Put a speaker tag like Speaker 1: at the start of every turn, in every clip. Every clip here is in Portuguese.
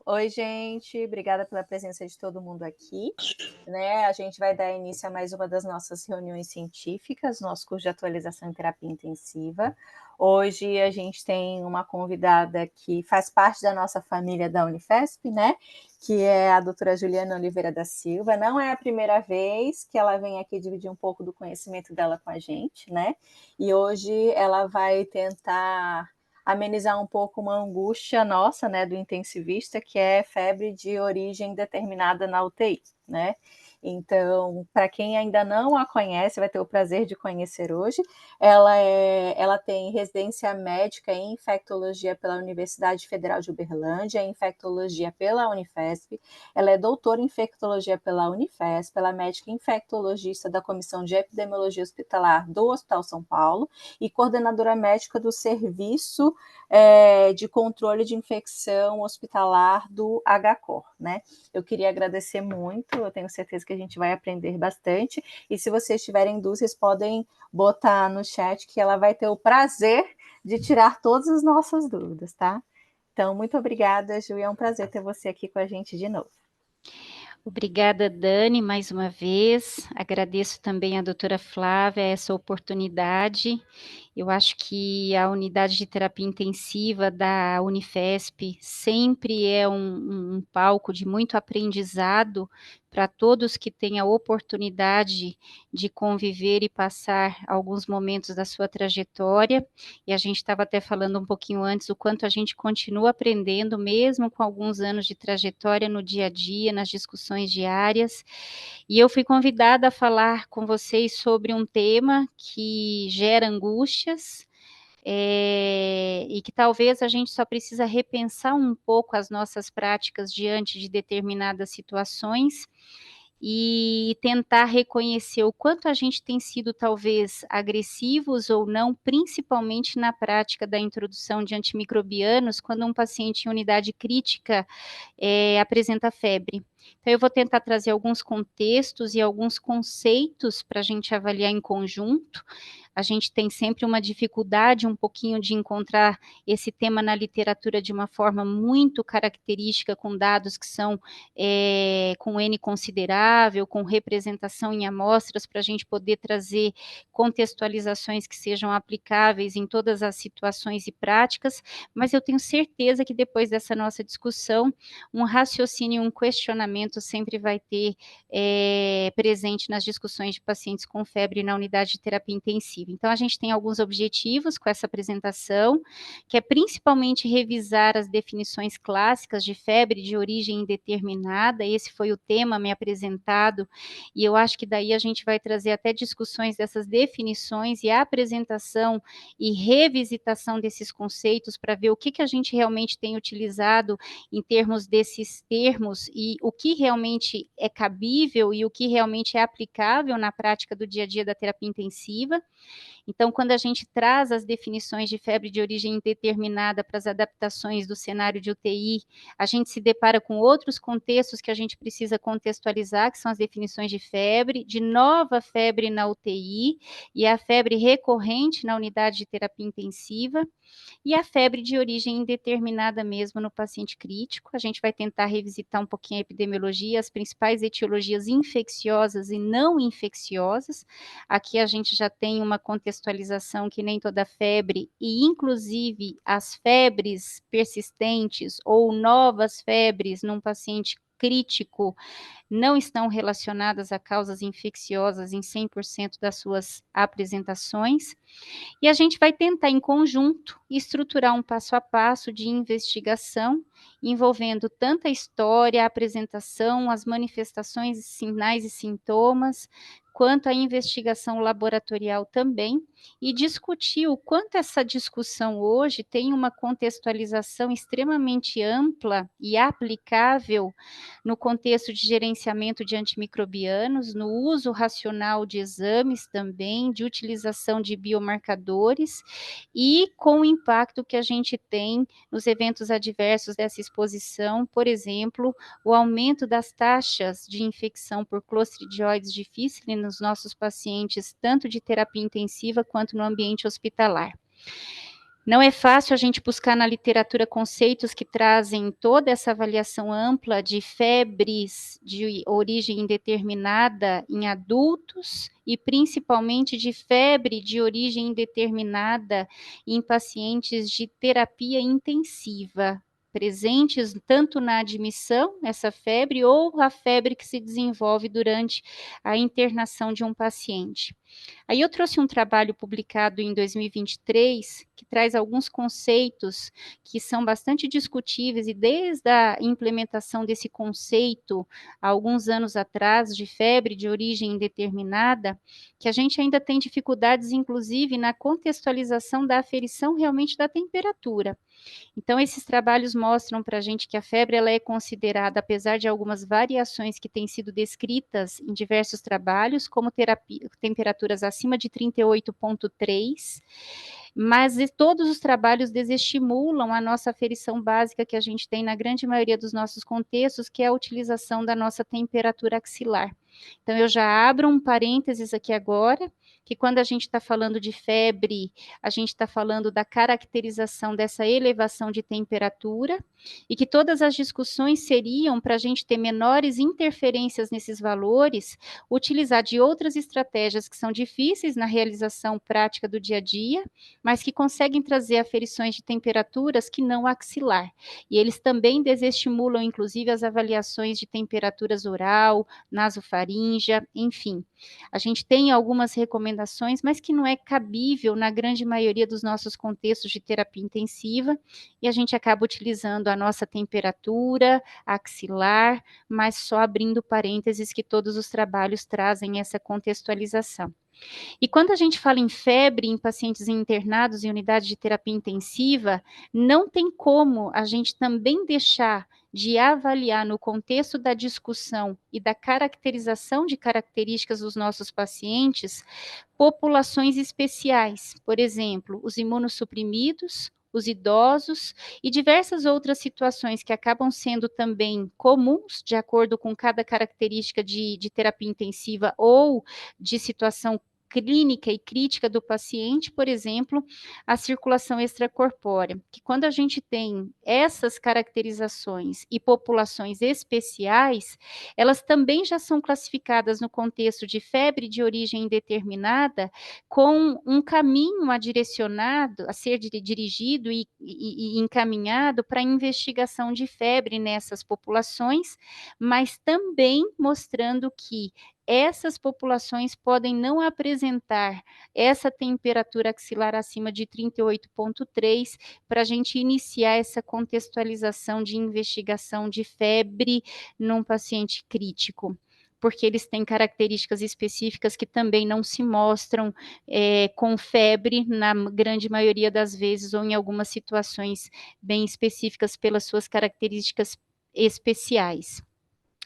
Speaker 1: Oi, gente, obrigada pela presença de todo mundo aqui, né? A gente vai dar início a mais uma das nossas reuniões científicas, nosso curso de atualização em terapia intensiva. Hoje a gente tem uma convidada que faz parte da nossa família da Unifesp, né? Que é a doutora Juliana Oliveira da Silva. Não é a primeira vez que ela vem aqui dividir um pouco do conhecimento dela com a gente, né? E hoje ela vai tentar amenizar um pouco uma angústia nossa, né, do intensivista, que é febre de origem determinada na UTI, né? Então, para quem ainda não a conhece, vai ter o prazer de conhecer hoje. Ela tem residência médica em infectologia pela Universidade Federal de Uberlândia, em infectologia pela Unifesp. Ela é doutora em infectologia pela Unifesp, ela é médica infectologista da Comissão de Epidemiologia Hospitalar do Hospital São Paulo e coordenadora médica do Serviço de Controle de Infecção Hospitalar do HCOR, né? Eu queria agradecer muito, eu tenho certeza que a gente vai aprender bastante, e se vocês tiverem dúvidas, podem botar no chat que ela vai ter o prazer de tirar todas as nossas dúvidas, tá? Então, muito obrigada, Ju, e é um prazer ter você aqui com a gente de novo.
Speaker 2: Obrigada, Dani, mais uma vez. Agradeço também à doutora Flávia essa oportunidade. Eu acho que a unidade de terapia intensiva da Unifesp sempre é um palco de muito aprendizado para todos que têm a oportunidade de conviver e passar alguns momentos da sua trajetória. E a gente estava até falando um pouquinho antes o quanto a gente continua aprendendo, mesmo com alguns anos de trajetória no dia a dia, nas discussões diárias. E eu fui convidada a falar com vocês sobre um tema que gera angústias, e que talvez a gente só precisa repensar um pouco as nossas práticas diante de determinadas situações e tentar reconhecer o quanto a gente tem sido talvez agressivos ou não, principalmente na prática da introdução de antimicrobianos, quando um paciente em unidade crítica apresenta febre. Então, eu vou tentar trazer alguns contextos e alguns conceitos para a gente avaliar em conjunto. A gente tem sempre uma dificuldade um pouquinho de encontrar esse tema na literatura de uma forma muito característica, com dados que são com N considerável, com representação em amostras, para a gente poder trazer contextualizações que sejam aplicáveis em todas as situações e práticas, mas eu tenho certeza que depois dessa nossa discussão, um raciocínio, um questionamento sempre vai ter presente nas discussões de pacientes com febre na unidade de terapia intensiva. Então, a gente tem alguns objetivos com essa apresentação, que é principalmente revisar as definições clássicas de febre de origem indeterminada. Esse foi o tema me apresentado, e eu acho que daí a gente vai trazer até discussões dessas definições e a apresentação e revisitação desses conceitos para ver o que a gente realmente tem utilizado em termos desses termos e o que realmente é cabível e o que realmente é aplicável na prática do dia a dia da terapia intensiva. Então, quando a gente traz as definições de febre de origem indeterminada para as adaptações do cenário de UTI, a gente se depara com outros contextos que a gente precisa contextualizar, que são as definições de nova febre na UTI e a febre recorrente na unidade de terapia intensiva, e a febre de origem indeterminada mesmo no paciente crítico. A gente vai tentar revisitar um pouquinho a epidemiologia, as principais etiologias infecciosas e não infecciosas. Aqui a gente já tem uma contextualização que nem toda febre, e inclusive as febres persistentes ou novas febres num paciente crítico não estão relacionadas a causas infecciosas em 100% das suas apresentações. E a gente vai tentar, em conjunto, estruturar um passo a passo de investigação, envolvendo tanto a história, a apresentação, as manifestações, sinais e sintomas, quanto a investigação laboratorial também, e discutir o quanto essa discussão hoje tem uma contextualização extremamente ampla e aplicável no contexto de gerenciamento de antimicrobianos, no uso racional de exames também, de utilização de biomarcadores e com o impacto que a gente tem nos eventos adversos dessa exposição, por exemplo, o aumento das taxas de infecção por Clostridioides difficile nos nossos pacientes, tanto de terapia intensiva quanto no ambiente hospitalar. Não é fácil a gente buscar na literatura conceitos que trazem toda essa avaliação ampla de febres de origem indeterminada em adultos e principalmente de febre de origem indeterminada em pacientes de terapia intensiva, presentes tanto na admissão, essa febre, ou a febre que se desenvolve durante a internação de um paciente. Aí eu trouxe um trabalho publicado em 2023, que traz alguns conceitos que são bastante discutíveis, e desde a implementação desse conceito, há alguns anos atrás, de febre de origem indeterminada, que a gente ainda tem dificuldades, inclusive, na contextualização da aferição realmente da temperatura. Então, esses trabalhos mostram para a gente que a febre ela é considerada, apesar de algumas variações que têm sido descritas em diversos trabalhos, como temperaturas acima de 38,3, mas todos os trabalhos desestimulam a nossa aferição básica que a gente tem na grande maioria dos nossos contextos, que é a utilização da nossa temperatura axilar. Então, eu já abro um parênteses aqui agora, que quando a gente está falando de febre, a gente está falando da caracterização dessa elevação de temperatura, e que todas as discussões seriam para a gente ter menores interferências nesses valores, utilizar de outras estratégias que são difíceis na realização prática do dia a dia, mas que conseguem trazer aferições de temperaturas que não axilar. E eles também desestimulam, inclusive, as avaliações de temperaturas oral, nasofaríngea, enfim. A gente tem algumas recomendações, mas que não é cabível na grande maioria dos nossos contextos de terapia intensiva, e a gente acaba utilizando a nossa temperatura axilar, mas só abrindo parênteses que todos os trabalhos trazem essa contextualização. E quando a gente fala em febre em pacientes internados em unidade de terapia intensiva, não tem como a gente também deixar de avaliar no contexto da discussão e da caracterização de características dos nossos pacientes, populações especiais, por exemplo, os imunossuprimidos, os idosos e diversas outras situações que acabam sendo também comuns, de acordo com cada característica de terapia intensiva ou de situação clínica e crítica do paciente, por exemplo, a circulação extracorpórea, que quando a gente tem essas caracterizações e populações especiais, elas também já são classificadas no contexto de febre de origem indeterminada, com um caminho a direcionado, a ser dirigido e encaminhado para a investigação de febre nessas populações, mas também mostrando que essas populações podem não apresentar essa temperatura axilar acima de 38,3 para a gente iniciar essa contextualização de investigação de febre num paciente crítico, porque eles têm características específicas que também não se mostram com febre na grande maioria das vezes, ou em algumas situações bem específicas pelas suas características especiais.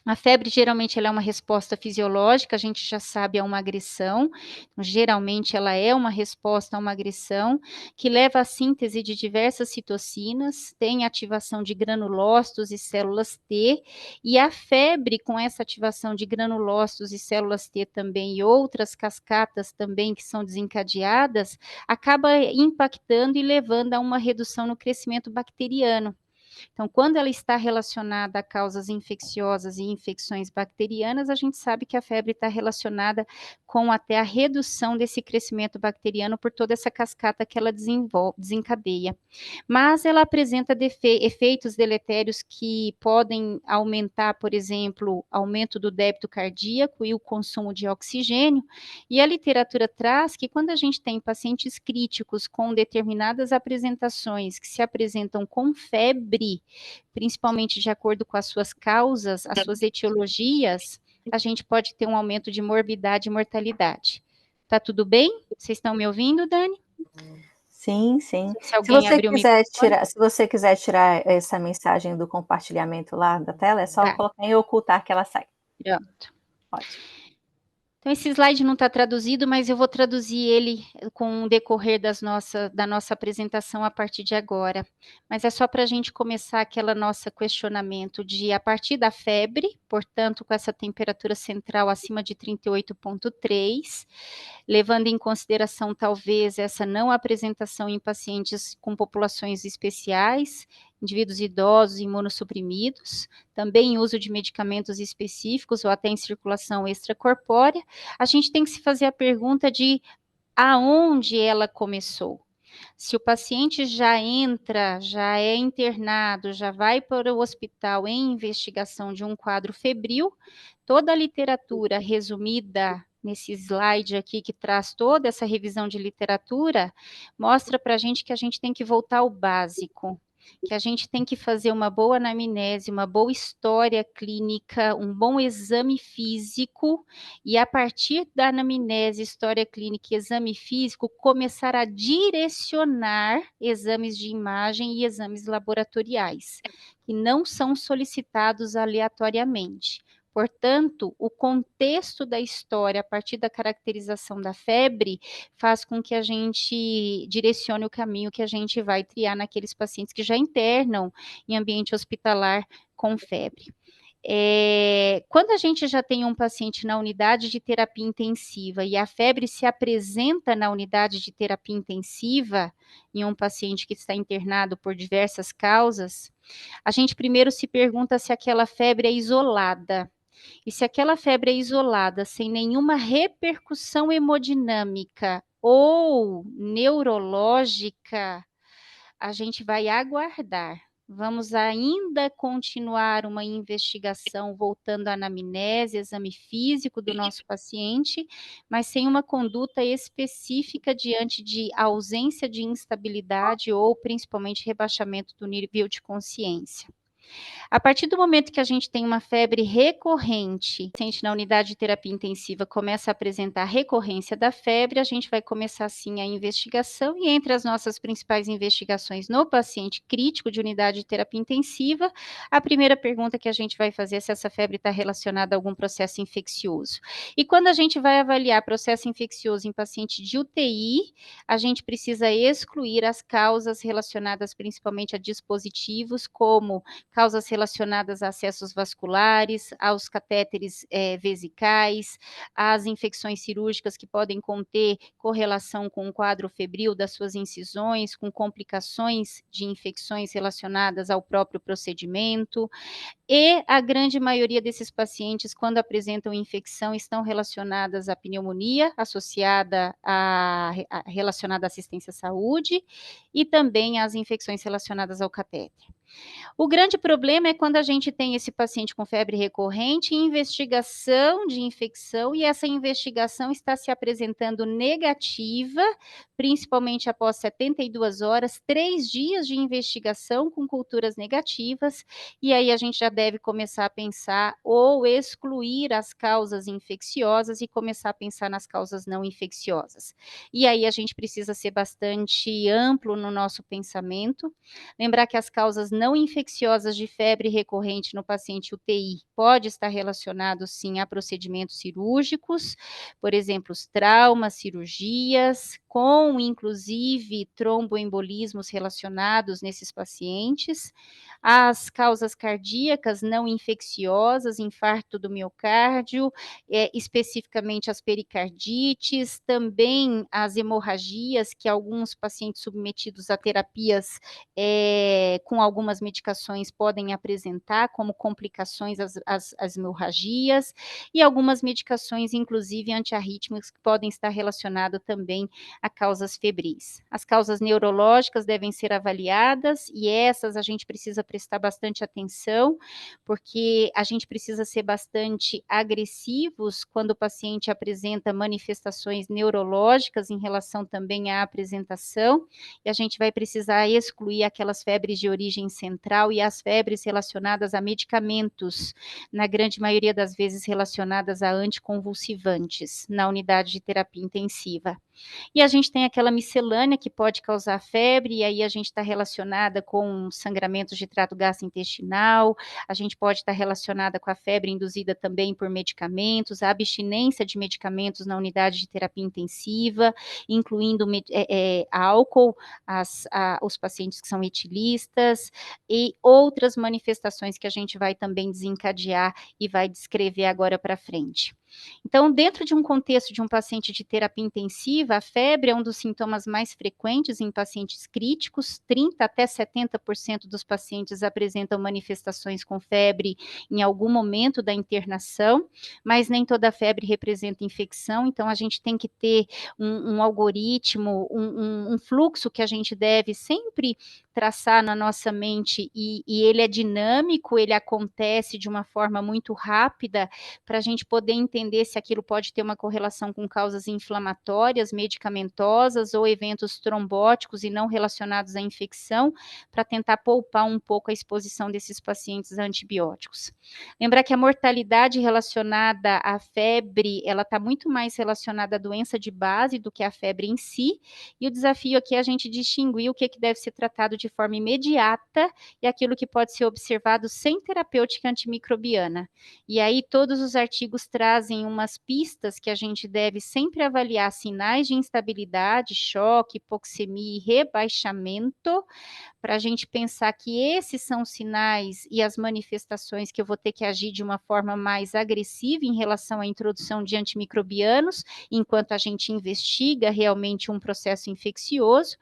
Speaker 2: A febre, geralmente, ela é uma resposta fisiológica, a gente já sabe, é uma agressão, então, geralmente ela é uma resposta a uma agressão, que leva à síntese de diversas citocinas, tem ativação de granulócitos e células T, e a febre, com essa ativação de granulócitos e células T também, e outras cascatas também que são desencadeadas, acaba impactando e levando a uma redução no crescimento bacteriano. Então, quando ela está relacionada a causas infecciosas e infecções bacterianas, a gente sabe que a febre está relacionada com até a redução desse crescimento bacteriano por toda essa cascata que ela desencadeia. Mas ela apresenta efeitos deletérios que podem aumentar, por exemplo, aumento do débito cardíaco e o consumo de oxigênio, e a literatura traz que quando a gente tem pacientes críticos com determinadas apresentações que se apresentam com febre, principalmente de acordo com as suas causas, as suas etiologias, a gente pode ter um aumento de morbidade e mortalidade. Tá tudo bem? Vocês estão me ouvindo, Dani?
Speaker 1: Sim, sim.
Speaker 2: Se alguém abrir o microfone.
Speaker 1: Se você quiser tirar essa mensagem do compartilhamento lá da tela, é só
Speaker 2: Tá.
Speaker 1: colocar em ocultar que ela sai.
Speaker 2: Pronto.
Speaker 1: Pode.
Speaker 2: Então, esse slide não está traduzido, mas eu vou traduzir ele com o decorrer da nossa apresentação a partir de agora. Mas é só para a gente começar aquela nossa questionamento de, a partir da febre, portanto, com essa temperatura central acima de 38,3, levando em consideração, talvez, essa não apresentação em pacientes com populações especiais, indivíduos idosos, imunossuprimidos, também uso de medicamentos específicos ou até em circulação extracorpórea, a gente tem que se fazer a pergunta de aonde ela começou. Se o paciente já entra, já é internado, já vai para o hospital em investigação de um quadro febril, toda a literatura resumida nesse slide aqui, que traz toda essa revisão de literatura, mostra para a gente tem que voltar ao básico, que a gente tem que fazer uma boa anamnese, uma boa história clínica, um bom exame físico, e a partir da anamnese, história clínica e exame físico, começar a direcionar exames de imagem e exames laboratoriais, que não são solicitados aleatoriamente. Portanto, o contexto da história, a partir da caracterização da febre, faz com que a gente direcione o caminho que a gente vai triar naqueles pacientes que já internam em ambiente hospitalar com febre. Quando a gente já tem um paciente na unidade de terapia intensiva e a febre se apresenta na unidade de terapia intensiva, em um paciente que está internado por diversas causas, a gente primeiro se pergunta se aquela febre é isolada. E se aquela febre é isolada, sem nenhuma repercussão hemodinâmica ou neurológica, a gente vai aguardar. Vamos ainda continuar uma investigação voltando à anamnese, exame físico do nosso paciente, mas sem uma conduta específica diante de ausência de instabilidade ou principalmente rebaixamento do nível de consciência. A partir do momento que a gente tem uma febre recorrente, o paciente na unidade de terapia intensiva começa a apresentar recorrência da febre, a gente vai começar sim a investigação, e entre as nossas principais investigações no paciente crítico de unidade de terapia intensiva, a primeira pergunta que a gente vai fazer é se essa febre está relacionada a algum processo infeccioso. E quando a gente vai avaliar processo infeccioso em paciente de UTI, a gente precisa excluir as causas relacionadas principalmente a dispositivos, como causas relacionadas a acessos vasculares, aos catéteres vesicais, às infecções cirúrgicas que podem conter correlação com o quadro febril das suas incisões, com complicações de infecções relacionadas ao próprio procedimento. E a grande maioria desses pacientes, quando apresentam infecção, estão relacionadas à pneumonia, relacionada à assistência à saúde, e também às infecções relacionadas ao catéter. O grande problema é quando a gente tem esse paciente com febre recorrente em investigação de infecção, e essa investigação está se apresentando negativa, principalmente após 72 horas, 3 dias de investigação com culturas negativas, e aí a gente já deve começar a pensar ou excluir as causas infecciosas e começar a pensar nas causas não infecciosas. E aí a gente precisa ser bastante amplo no nosso pensamento, lembrar que as causas não infecciosas de febre recorrente no paciente UTI pode estar relacionado sim a procedimentos cirúrgicos, por exemplo, os traumas, cirurgias, com inclusive tromboembolismos relacionados nesses pacientes, as causas cardíacas não infecciosas, infarto do miocárdio, especificamente as pericardites, também as hemorragias que alguns pacientes submetidos a terapias com algumas medicações podem apresentar como complicações as hemorragias, e algumas medicações, inclusive antiarrítmicos, que podem estar relacionadas também a causas febris. As causas neurológicas devem ser avaliadas, e essas a gente precisa prestar bastante atenção, porque a gente precisa ser bastante agressivos quando o paciente apresenta manifestações neurológicas em relação também à apresentação, e a gente vai precisar excluir aquelas febres de origem central e as febres relacionadas a medicamentos, na grande maioria das vezes relacionadas a anticonvulsivantes, na unidade de terapia intensiva. E a gente tem aquela miscelânea que pode causar febre, e aí a gente está relacionada com sangramentos de trato gastrointestinal, a gente pode estar relacionada com a febre induzida também por medicamentos, a abstinência de medicamentos na unidade de terapia intensiva, incluindo álcool, os pacientes que são etilistas, e outras manifestações que a gente vai também desencadear e vai descrever agora para frente. Então, dentro de um contexto de um paciente de terapia intensiva, a febre é um dos sintomas mais frequentes em pacientes críticos, 30 até 70% dos pacientes apresentam manifestações com febre em algum momento da internação, mas nem toda febre representa infecção, então a gente tem que ter um algoritmo, um fluxo que a gente deve sempre traçar na nossa mente, e ele é dinâmico, ele acontece de uma forma muito rápida, para a gente poder entender se aquilo pode ter uma correlação com causas inflamatórias, medicamentosas ou eventos trombóticos e não relacionados à infecção, para tentar poupar um pouco a exposição desses pacientes a antibióticos. Lembrar que a mortalidade relacionada à febre, ela está muito mais relacionada à doença de base do que à febre em si, e o desafio aqui é a gente distinguir o que deve ser tratado de forma imediata e aquilo que pode ser observado sem terapêutica antimicrobiana. E aí todos os artigos trazem umas pistas que a gente deve sempre avaliar sinais de instabilidade, choque, hipoxemia e rebaixamento, para a gente pensar que esses são os sinais e as manifestações que eu vou ter que agir de uma forma mais agressiva em relação à introdução de antimicrobianos, enquanto a gente investiga realmente um processo infeccioso,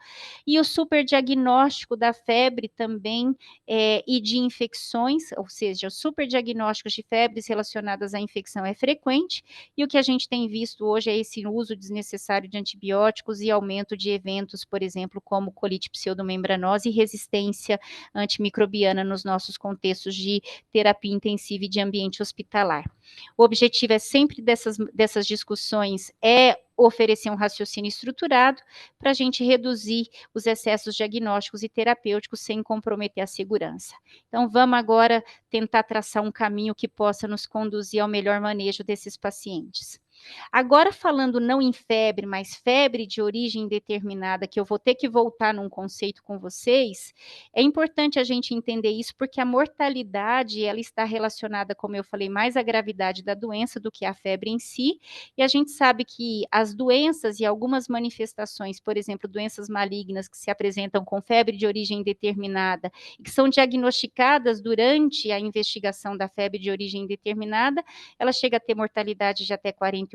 Speaker 2: e o superdiagnóstico da febre também, e de infecções, ou seja, os superdiagnósticos de febres relacionadas à infecção é frequente, e o que a gente tem visto hoje é esse uso desnecessário de antibióticos e aumento de eventos, por exemplo, como colite pseudomembranosa e resistência antimicrobiana nos nossos contextos de terapia intensiva e de ambiente hospitalar. O objetivo é sempre dessas discussões oferecer um raciocínio estruturado para a gente reduzir os excessos diagnósticos e terapêuticos sem comprometer a segurança. Então, vamos agora tentar traçar um caminho que possa nos conduzir ao melhor manejo desses pacientes. Agora, falando não em febre, mas febre de origem indeterminada, que eu vou ter que voltar num conceito com vocês, é importante a gente entender isso, porque a mortalidade, ela está relacionada, como eu falei, mais à gravidade da doença do que à febre em si, e a gente sabe que as doenças e algumas manifestações, por exemplo, doenças malignas que se apresentam com febre de origem indeterminada e que são diagnosticadas durante a investigação da febre de origem indeterminada, ela chega a ter mortalidade de até 48%,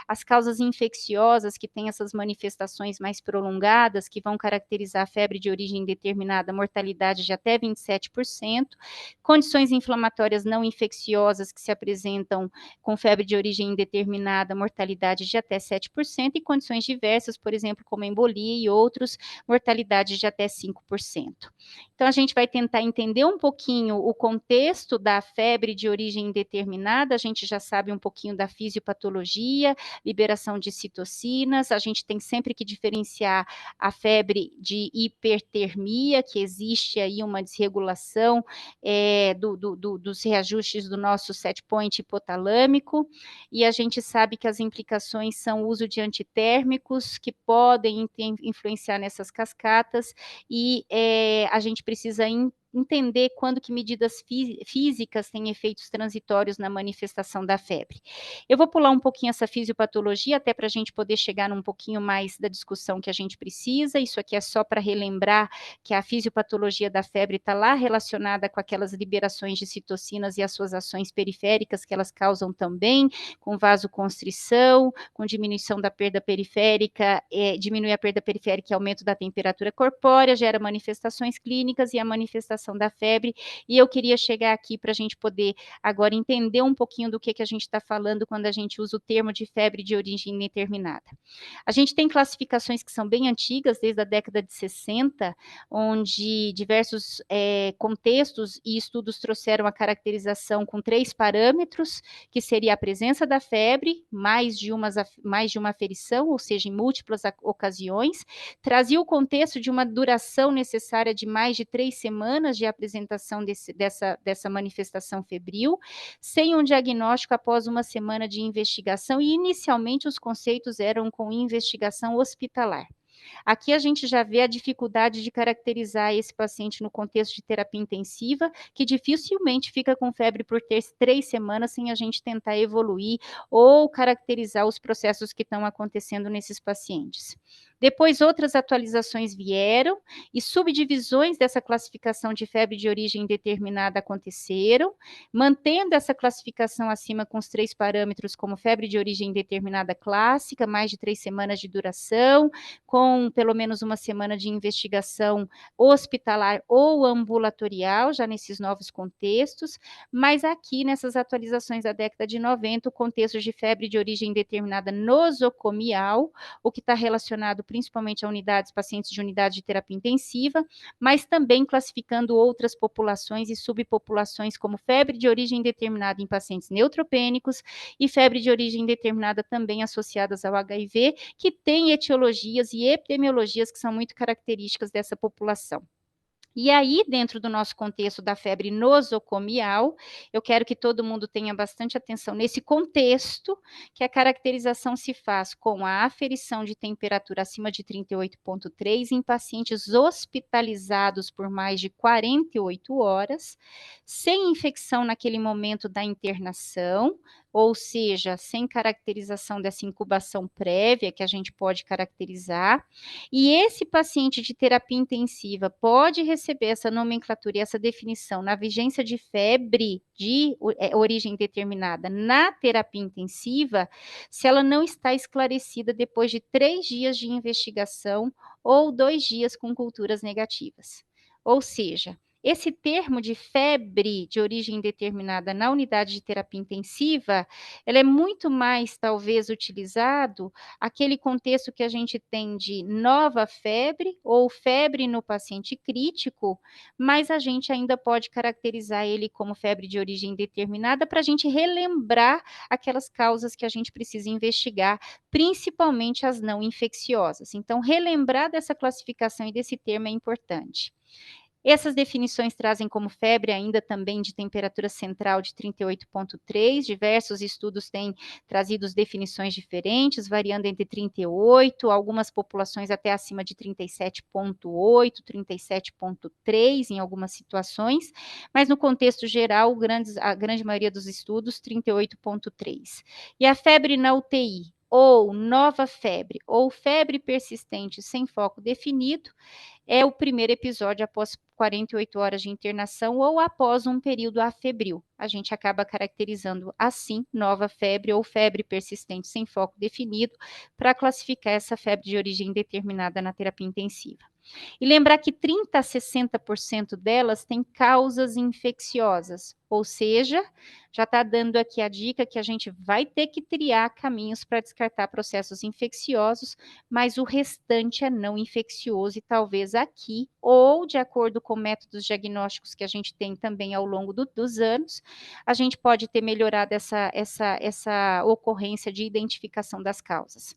Speaker 2: as causas infecciosas que têm essas manifestações mais prolongadas, que vão caracterizar a febre de origem indeterminada, mortalidade de até 27%, condições inflamatórias não infecciosas que se apresentam com febre de origem indeterminada, mortalidade de até 7%, e condições diversas, por exemplo, como embolia e outros, mortalidade de até 5%. Então, a gente vai tentar entender um pouquinho o contexto da febre de origem indeterminada, a gente já sabe um pouquinho da fisiopatologia, liberação de citocinas, a gente tem sempre que diferenciar a febre de hipertermia, que existe aí uma desregulação dos reajustes do nosso set point hipotalâmico, e a gente sabe que as implicações são o uso de antitérmicos, que podem influenciar nessas cascatas, e a gente precisa entender quando que medidas físicas têm efeitos transitórios na manifestação da febre. Eu vou pular um pouquinho essa fisiopatologia, até para a gente poder chegar num pouquinho mais da discussão que a gente precisa. Isso aqui é só para relembrar que a fisiopatologia da febre está lá relacionada com aquelas liberações de citocinas e as suas ações periféricas que elas causam também, com vasoconstrição, com diminuição da perda periférica, diminui a perda periférica e aumento da temperatura corpórea, gera manifestações clínicas e a manifestação da febre, e eu queria chegar aqui para a gente poder agora entender um pouquinho do que a gente está falando quando a gente usa o termo de febre de origem indeterminada. A gente tem classificações que são bem antigas, desde a década de 60, onde diversos contextos e estudos trouxeram a caracterização com 3 parâmetros, que seria a presença da febre, mais de uma aferição, ou seja, em múltiplas ocasiões, trazia o contexto de uma duração necessária de mais de 3 semanas semanas de apresentação dessa manifestação febril, sem um diagnóstico após uma semana de investigação, e inicialmente os conceitos eram com investigação hospitalar. Aqui a gente já vê a dificuldade de caracterizar esse paciente no contexto de terapia intensiva, que dificilmente fica com febre por 3 semanas sem a gente tentar evoluir ou caracterizar os processos que estão acontecendo nesses pacientes. Depois, outras atualizações vieram e subdivisões dessa classificação de febre de origem indeterminada aconteceram, mantendo essa classificação acima com os 3 parâmetros, como febre de origem indeterminada clássica, mais de 3 semanas de duração, com pelo menos uma semana de investigação hospitalar ou ambulatorial, já nesses novos contextos, mas aqui nessas atualizações da década de 90, o contexto de febre de origem indeterminada nosocomial, o que está relacionado principalmente a unidades, pacientes de unidade de terapia intensiva, mas também classificando outras populações e subpopulações, como febre de origem indeterminada em pacientes neutropênicos e febre de origem indeterminada também associadas ao HIV, que tem etiologias e epidemiologias que são muito características dessa população. E aí, dentro do nosso contexto da febre nosocomial, eu quero que todo mundo tenha bastante atenção nesse contexto, que a caracterização se faz com a aferição de temperatura acima de 38,3 em pacientes hospitalizados por mais de 48 horas, sem infecção naquele momento da internação, ou seja, sem caracterização dessa incubação prévia que a gente pode caracterizar, e esse paciente de terapia intensiva pode receber essa nomenclatura e essa definição na vigência de febre de origem determinada na terapia intensiva, se ela não está esclarecida depois de 3 dias de investigação ou 2 dias com culturas negativas. Ou seja, esse termo de febre de origem indeterminada na unidade de terapia intensiva, ela é muito mais, talvez, utilizado aquele contexto que a gente tem de nova febre ou febre no paciente crítico, mas a gente ainda pode caracterizar ele como febre de origem indeterminada para a gente relembrar aquelas causas que a gente precisa investigar, principalmente as não infecciosas. Então, relembrar dessa classificação e desse termo é importante. Essas definições trazem como febre ainda também de temperatura central de 38,3. Diversos estudos têm trazido definições diferentes, variando entre 38, algumas populações até acima de 37,8, 37,3 em algumas situações, mas no contexto geral, a grande maioria dos estudos, 38,3. E a febre na UTI, ou nova febre, ou febre persistente sem foco definido, é o primeiro episódio após 48 horas de internação ou após um período afebril. A gente acaba caracterizando assim nova febre ou febre persistente sem foco definido para classificar essa febre de origem indeterminada na terapia intensiva. E lembrar que 30 a 60% delas têm causas infecciosas, ou seja, já está dando aqui a dica que a gente vai ter que triar caminhos para descartar processos infecciosos, mas o restante é não infeccioso e talvez aqui, ou de acordo com métodos diagnósticos que a gente tem também ao longo dos anos, a gente pode ter melhorado essa ocorrência de identificação das causas.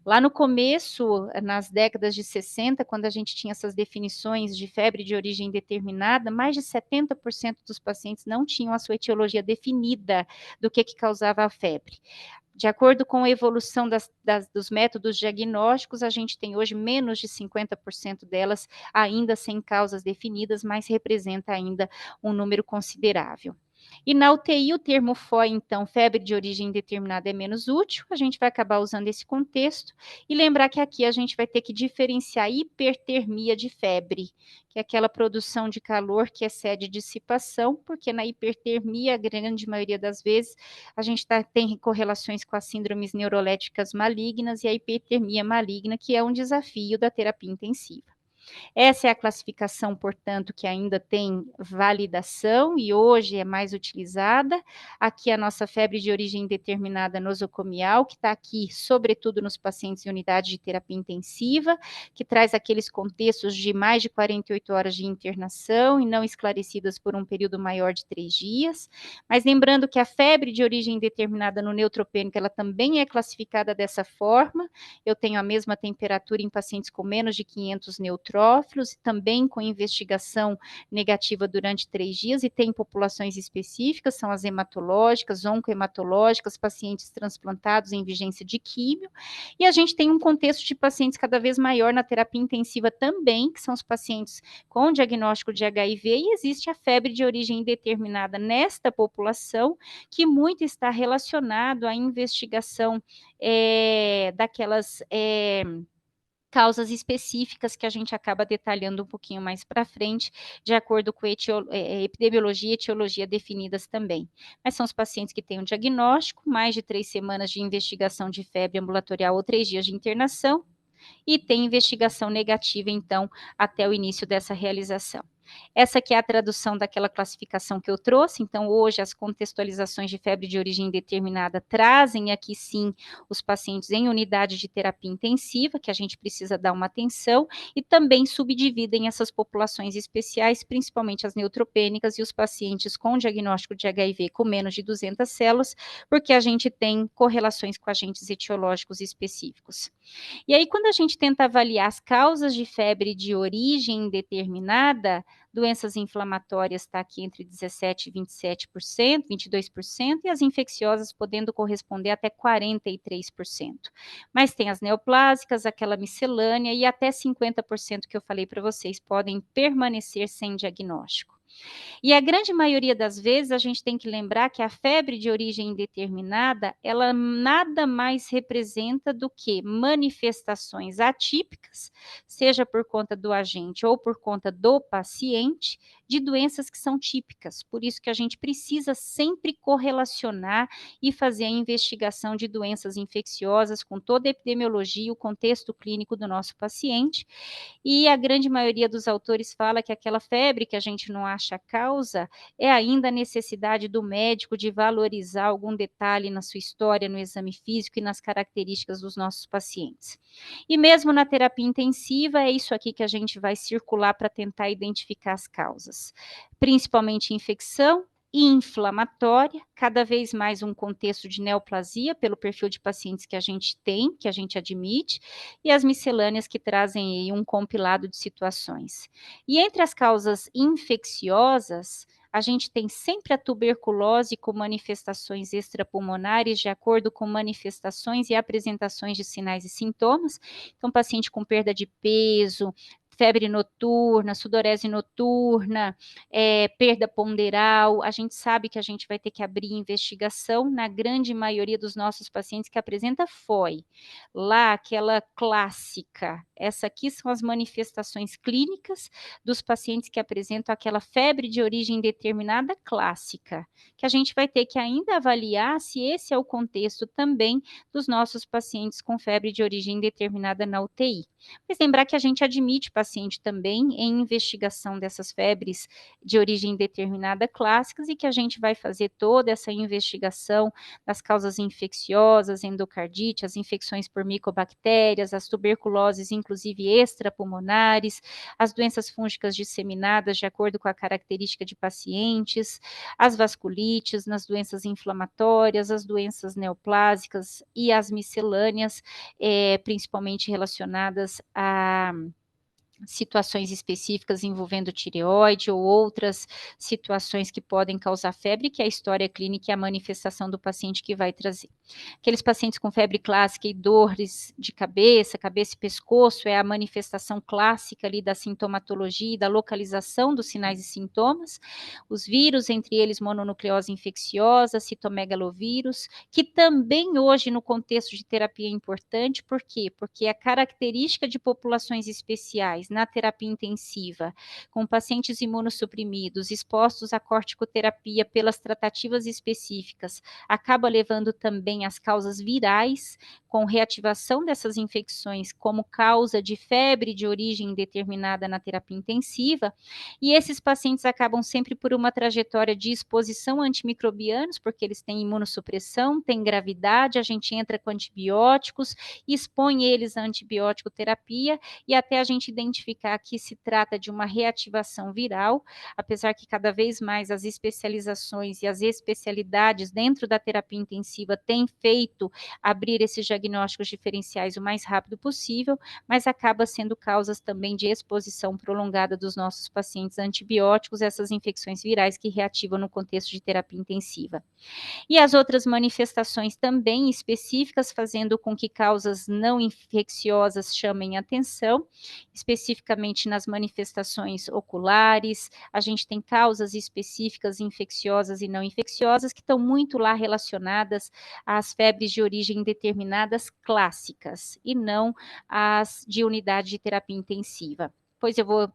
Speaker 2: Lá no começo, nas décadas de 60, quando a gente tinha essas definições de febre de origem determinada, mais de 70% dos pacientes não tinham a sua etiologia definida do que causava a febre. De acordo com a evolução dos métodos diagnósticos, a gente tem hoje menos de 50% delas ainda sem causas definidas, mas representa ainda um número considerável. E na UTI, o termo FOI, então, febre de origem indeterminada, é menos útil, a gente vai acabar usando esse contexto, e lembrar que aqui a gente vai ter que diferenciar hipertermia de febre, que é aquela produção de calor que excede dissipação, porque na hipertermia, a grande maioria das vezes, a gente tem correlações com as síndromes neuroléticas malignas e a hipertermia maligna, que é um desafio da terapia intensiva. Essa é a classificação, portanto, que ainda tem validação e hoje é mais utilizada. Aqui a nossa febre de origem indeterminada nosocomial, que está aqui, sobretudo nos pacientes em unidade de terapia intensiva, que traz aqueles contextos de mais de 48 horas de internação e não esclarecidas por um período maior de 3 dias. Mas lembrando que a febre de origem indeterminada no neutropênico, ela também é classificada dessa forma. Eu tenho a mesma temperatura em pacientes com menos de 500 nêutrons, neutrófilos, e também com investigação negativa durante 3 dias, e tem populações específicas, são as hematológicas, oncohematológicas, pacientes transplantados em vigência de químio, e a gente tem um contexto de pacientes cada vez maior na terapia intensiva também, que são os pacientes com diagnóstico de HIV, e existe a febre de origem indeterminada nesta população, que muito está relacionado à investigação daquelas causas específicas que a gente acaba detalhando um pouquinho mais para frente, de acordo com epidemiologia e etiologia definidas também. Mas são os pacientes que têm um diagnóstico, mais de 3 semanas de investigação de febre ambulatorial ou 3 dias de internação, e tem investigação negativa, então, até o início dessa realização. Essa aqui é a tradução daquela classificação que eu trouxe, então hoje as contextualizações de febre de origem indeterminada trazem aqui sim os pacientes em unidade de terapia intensiva, que a gente precisa dar uma atenção, e também subdividem essas populações especiais, principalmente as neutropênicas e os pacientes com diagnóstico de HIV com menos de 200 células, porque a gente tem correlações com agentes etiológicos específicos. E aí, quando a gente tenta avaliar as causas de febre de origem indeterminada, doenças inflamatórias está aqui entre 17% e 27%, 22%, e as infecciosas podendo corresponder até 43%. Mas tem as neoplásicas, aquela miscelânea, e até 50% que eu falei para vocês podem permanecer sem diagnóstico. E a grande maioria das vezes a gente tem que lembrar que a febre de origem indeterminada, ela nada mais representa do que manifestações atípicas, seja por conta do agente ou por conta do paciente, de doenças que são típicas. Por isso que a gente precisa sempre correlacionar e fazer a investigação de doenças infecciosas com toda a epidemiologia e o contexto clínico do nosso paciente. E a grande maioria dos autores fala que aquela febre que a gente não acha a causa é ainda a necessidade do médico de valorizar algum detalhe na sua história, no exame físico e nas características dos nossos pacientes. E mesmo na terapia intensiva, é isso aqui que a gente vai circular para tentar identificar as causas, principalmente infecção e inflamatória, cada vez mais um contexto de neoplasia pelo perfil de pacientes que a gente tem, que a gente admite, e as miscelâneas que trazem aí um compilado de situações. E entre as causas infecciosas, a gente tem sempre a tuberculose com manifestações extrapulmonares, de acordo com manifestações e apresentações de sinais e sintomas. Então, paciente com perda de peso, febre noturna, sudorese noturna, perda ponderal, a gente sabe que a gente vai ter que abrir investigação na grande maioria dos nossos pacientes que apresenta FOI. Lá, aquela clássica, essa aqui são as manifestações clínicas dos pacientes que apresentam aquela febre de origem indeterminada clássica, que a gente vai ter que ainda avaliar se esse é o contexto também dos nossos pacientes com febre de origem indeterminada na UTI. Mas lembrar que a gente admite paciente também em investigação dessas febres de origem indeterminada clássicas, e que a gente vai fazer toda essa investigação das causas infecciosas, endocardite, as infecções por micobactérias, as tuberculoses, inclusive extrapulmonares, as doenças fúngicas disseminadas de acordo com a característica de pacientes, as vasculites, nas doenças inflamatórias, as doenças neoplásicas e as miscelâneas, principalmente relacionadas a situações específicas envolvendo tireoide ou outras situações que podem causar febre, que é a história clínica e a manifestação do paciente que vai trazer. Aqueles pacientes com febre clássica e dores de cabeça, cabeça e pescoço, é a manifestação clássica ali da sintomatologia e da localização dos sinais e sintomas. Os vírus, entre eles mononucleose infecciosa, citomegalovírus, que também hoje no contexto de terapia é importante, por quê? Porque a característica de populações especiais na terapia intensiva, com pacientes imunossuprimidos, expostos à corticoterapia pelas tratativas específicas, acaba levando também às causas virais, com reativação dessas infecções como causa de febre de origem indeterminada na terapia intensiva, e esses pacientes acabam sempre por uma trajetória de exposição a antimicrobianos, porque eles têm imunossupressão, têm gravidade, a gente entra com antibióticos, expõe eles à antibiótico terapia, e até a gente identificar identificar que se trata de uma reativação viral, apesar que cada vez mais as especializações e as especialidades dentro da terapia intensiva têm feito abrir esses diagnósticos diferenciais o mais rápido possível, mas acaba sendo causas também de exposição prolongada dos nossos pacientes a antibióticos, essas infecções virais que reativam no contexto de terapia intensiva. E as outras manifestações também específicas, fazendo com que causas não infecciosas chamem atenção, especificamente nas manifestações oculares, a gente tem causas específicas infecciosas e não infecciosas que estão muito lá relacionadas às febres de origem indeterminadas clássicas e não às de unidade de terapia intensiva. Depois eu vou,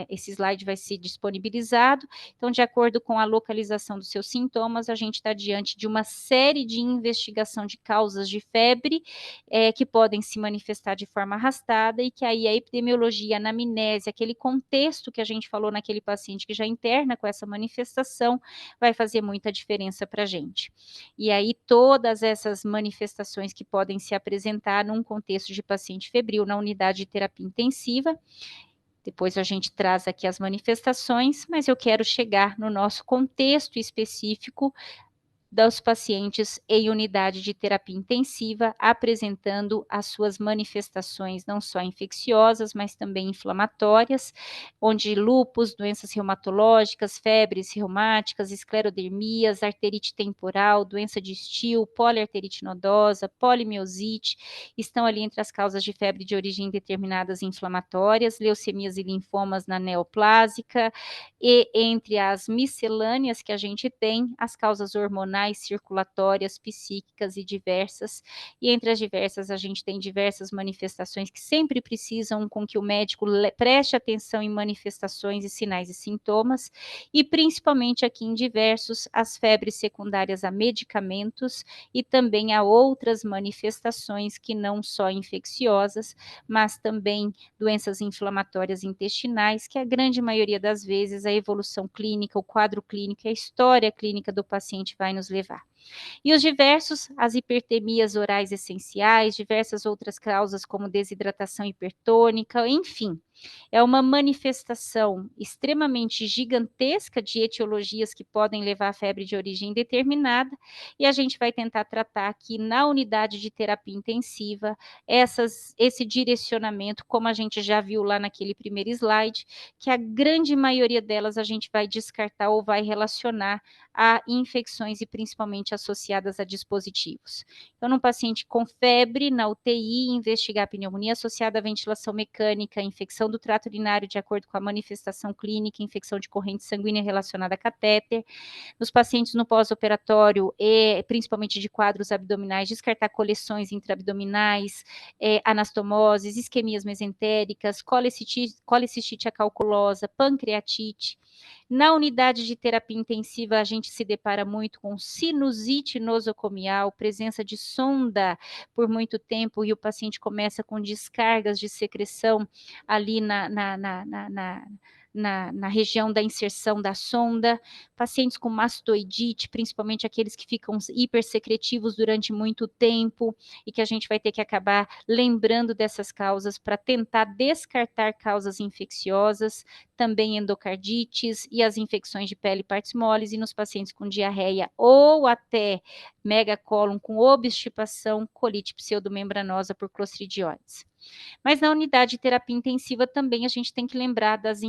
Speaker 2: esse slide vai ser disponibilizado. Então, de acordo com a localização dos seus sintomas, a gente está diante de uma série de investigação de causas de febre que podem se manifestar de forma arrastada e que aí a epidemiologia, a anamnese, aquele contexto que a gente falou naquele paciente que já interna com essa manifestação, vai fazer muita diferença para a gente. E aí todas essas manifestações que podem se apresentar num contexto de paciente febril na unidade de terapia intensiva. Depois a gente traz aqui as manifestações, mas eu quero chegar no nosso contexto específico dos pacientes em unidade de terapia intensiva, apresentando as suas manifestações não só infecciosas, mas também inflamatórias, onde lúpus, doenças reumatológicas, febres reumáticas, esclerodermias, arterite temporal, doença de Still, poliarterite nodosa, polimiosite, estão ali entre as causas de febre de origem determinadas inflamatórias, leucemias e linfomas na neoplásica, e entre as miscelâneas que a gente tem, as causas hormonais, circulatórias, psíquicas e diversas, e entre as diversas a gente tem diversas manifestações que sempre precisam com que o médico preste atenção em manifestações e sinais e sintomas, e principalmente aqui em diversos, as febres secundárias a medicamentos e também a outras manifestações que não só infecciosas, mas também doenças inflamatórias intestinais, que a grande maioria das vezes a evolução clínica, o quadro clínico e a história clínica do paciente vai nos levar. E os diversos, as hipertemias orais essenciais, diversas outras causas como desidratação hipertônica, enfim, é uma manifestação extremamente gigantesca de etiologias que podem levar à febre de origem indeterminada, e a gente vai tentar tratar aqui na unidade de terapia intensiva esse direcionamento, como a gente já viu lá naquele primeiro slide, que a grande maioria delas a gente vai descartar ou vai relacionar a infecções e principalmente associadas a dispositivos. Então, num paciente com febre, na UTI, investigar pneumonia associada à ventilação mecânica, infecção do trato urinário de acordo com a manifestação clínica, infecção de corrente sanguínea relacionada a catéter. Nos pacientes no pós-operatório, principalmente de quadros abdominais, descartar coleções intraabdominais, anastomoses, isquemias mesentéricas, colicistite acalculosa, pancreatite. Na unidade de terapia intensiva, a gente se depara muito com sinusite nosocomial, presença de sonda por muito tempo e o paciente começa com descargas de secreção ali na região da inserção da sonda, pacientes com mastoidite, principalmente aqueles que ficam hipersecretivos durante muito tempo e que a gente vai ter que acabar lembrando dessas causas para tentar descartar causas infecciosas, também endocardites e as infecções de pele e partes moles, e nos pacientes com diarreia ou até megacólon com obstipação, colite pseudomembranosa por clostridioides. Mas na unidade de terapia intensiva também a gente tem que lembrar das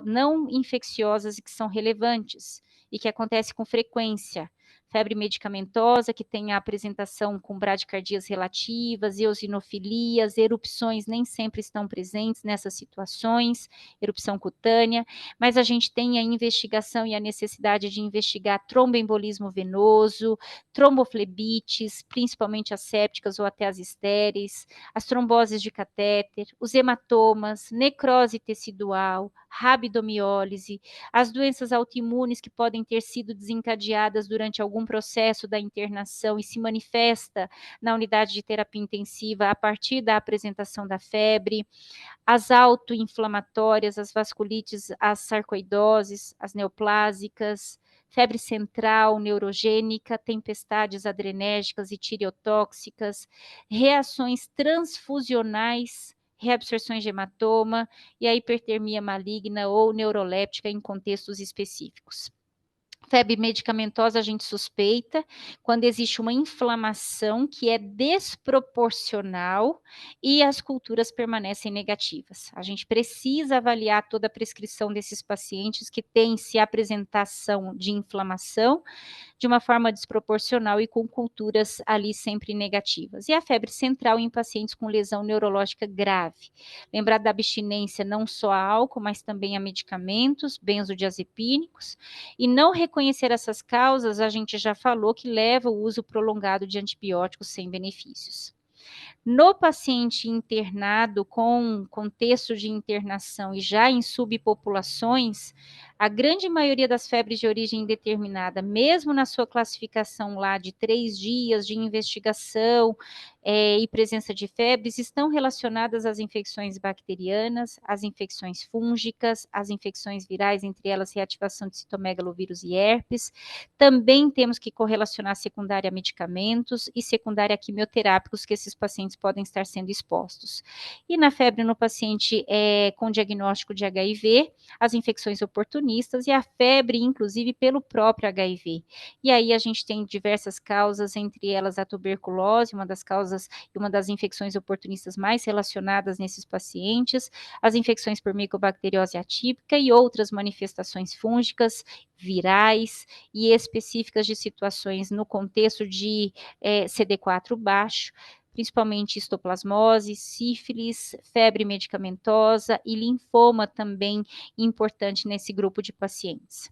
Speaker 2: não infecciosas e que são relevantes e que acontece com frequência. Febre medicamentosa, que tem a apresentação com bradicardias relativas, eosinofilias, erupções nem sempre estão presentes nessas situações, erupção cutânea, mas a gente tem a investigação e a necessidade de investigar tromboembolismo venoso, tromboflebites, principalmente as sépticas ou até as estéreis, as tromboses de catéter, os hematomas, necrose tecidual, rabdomiólise, as doenças autoimunes que podem ter sido desencadeadas durante algum processo da internação e se manifesta na unidade de terapia intensiva a partir da apresentação da febre, as autoinflamatórias, as vasculites, as sarcoidoses, as neoplásicas, febre central, neurogênica, tempestades adrenérgicas e tireotóxicas, reações transfusionais reabsorções de hematoma e a hipertermia maligna ou neuroléptica em contextos específicos. Febre medicamentosa a gente suspeita quando existe uma inflamação que é desproporcional e as culturas permanecem negativas. A gente precisa avaliar toda a prescrição desses pacientes que têm se apresentação de inflamação de uma forma desproporcional e com culturas ali sempre negativas. E a febre central em pacientes com lesão neurológica grave. Lembrar da abstinência não só a álcool, mas também a medicamentos, benzodiazepínicos, e não reconhecer essas causas, a gente já falou que leva o uso prolongado de antibióticos sem benefícios. No paciente internado com contexto de internação e já em subpopulações, a grande maioria das febres de origem indeterminada, mesmo na sua classificação lá de 3 dias de investigação e presença de febres, estão relacionadas às infecções bacterianas, às infecções fúngicas, às infecções virais, entre elas reativação de citomegalovírus e herpes. Também temos que correlacionar secundária a medicamentos e secundária a quimioterápicos que esses pacientes podem estar sendo expostos. E na febre no paciente com diagnóstico de HIV, as infecções oportunistas e a febre, inclusive, pelo próprio HIV. E aí a gente tem diversas causas, entre elas a tuberculose, uma das causas e uma das infecções oportunistas mais relacionadas nesses pacientes, as infecções por micobacteriose atípica e outras manifestações fúngicas, virais e específicas de situações no contexto de CD4 baixo, principalmente histoplasmose, sífilis, febre medicamentosa e linfoma também importante nesse grupo de pacientes.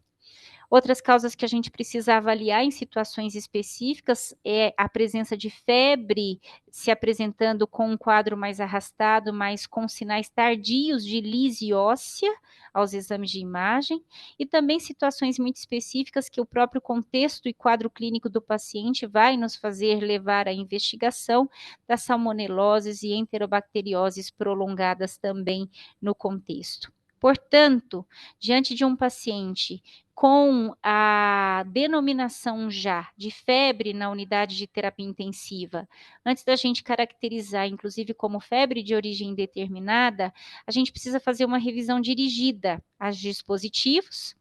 Speaker 2: Outras causas que a gente precisa avaliar em situações específicas é a presença de febre se apresentando com um quadro mais arrastado, mas com sinais tardios de lise óssea aos exames de imagem, e também situações muito específicas que o próprio contexto e quadro clínico do paciente vai nos fazer levar à investigação das salmoneloses e enterobacterioses prolongadas também no contexto. Portanto, diante de um paciente com a denominação já de febre na unidade de terapia intensiva, antes da gente caracterizar, inclusive, como febre de origem indeterminada, a gente precisa fazer uma revisão dirigida aos dispositivos,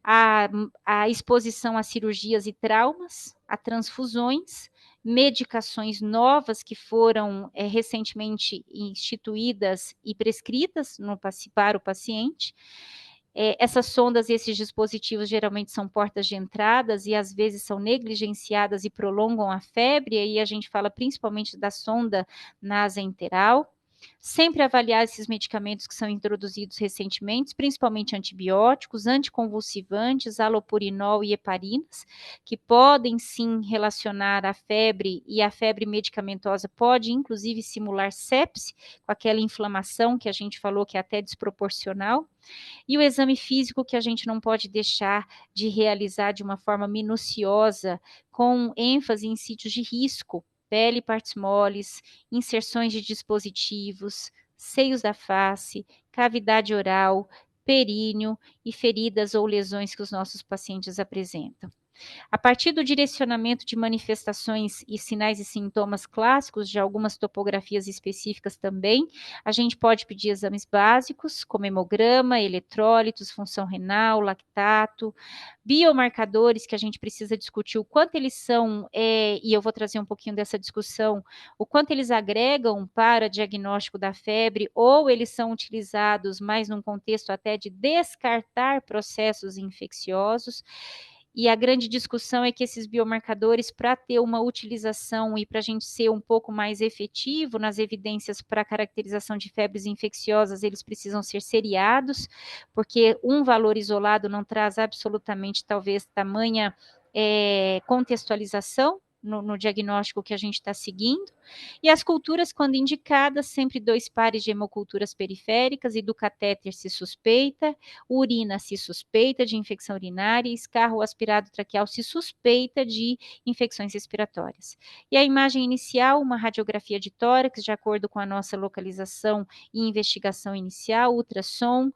Speaker 2: a exposição a cirurgias e traumas, a transfusões, medicações novas que foram recentemente instituídas e prescritas para o paciente. Essas sondas e esses dispositivos geralmente são portas de entradas e às vezes são negligenciadas e prolongam a febre, e aí a gente fala principalmente da sonda nasoenteral. Sempre avaliar esses medicamentos que são introduzidos recentemente, principalmente antibióticos, anticonvulsivantes, alopurinol e heparinas, que podem sim relacionar a febre, e a febre medicamentosa pode inclusive simular sepse, com aquela inflamação que a gente falou que é até desproporcional. E o exame físico que a gente não pode deixar de realizar de uma forma minuciosa, com ênfase em sítios de risco, pele e partes moles, inserções de dispositivos, seios da face, cavidade oral, períneo e feridas ou lesões que os nossos pacientes apresentam. A partir do direcionamento de manifestações e sinais e sintomas clássicos de algumas topografias específicas também, a gente pode pedir exames básicos, como hemograma, eletrólitos, função renal, lactato, biomarcadores que a gente precisa discutir o quanto eles são, e eu vou trazer um pouquinho dessa discussão, o quanto eles agregam para diagnóstico da febre, ou eles são utilizados mais num contexto até de descartar processos infecciosos. E a grande discussão é que esses biomarcadores, para ter uma utilização e para a gente ser um pouco mais efetivo nas evidências para a caracterização de febres infecciosas, eles precisam ser seriados, porque um valor isolado não traz absolutamente, talvez, tamanha contextualização no diagnóstico que a gente está seguindo. E as culturas, quando indicadas, sempre 2 pares de hemoculturas periféricas e do catéter se suspeita, urina se suspeita de infecção urinária e escarro aspirado traqueal se suspeita de infecções respiratórias. E a imagem inicial, uma radiografia de tórax, de acordo com a nossa localização e investigação inicial, ultrassom,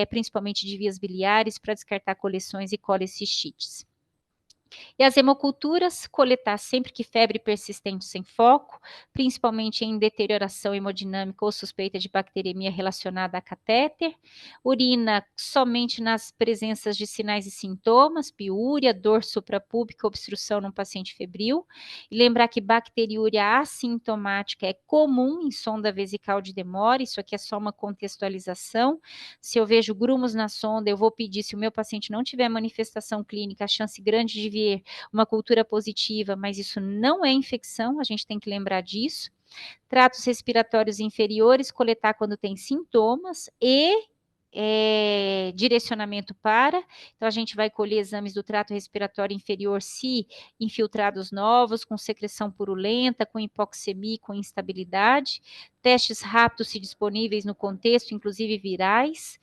Speaker 2: principalmente de vias biliares, para descartar coleções e colecistites. E as hemoculturas, coletar sempre que febre persistente sem foco, principalmente em deterioração hemodinâmica ou suspeita de bacteremia relacionada a catéter. Urina somente nas presenças de sinais e sintomas, piúria, dor suprapúbica, obstrução num paciente febril. E lembrar que bacteriúria assintomática é comum em sonda vesical de demora, isso aqui é só uma contextualização. Se eu vejo grumos na sonda, eu vou pedir, se o meu paciente não tiver manifestação clínica, a chance grande de vir uma cultura positiva, mas isso não é infecção, a gente tem que lembrar disso. Tratos respiratórios inferiores, coletar quando tem sintomas e direcionamento para, então a gente vai colher exames do trato respiratório inferior se infiltrados novos, com secreção purulenta, com hipoxemia, com instabilidade, testes rápidos se disponíveis no contexto, inclusive virais,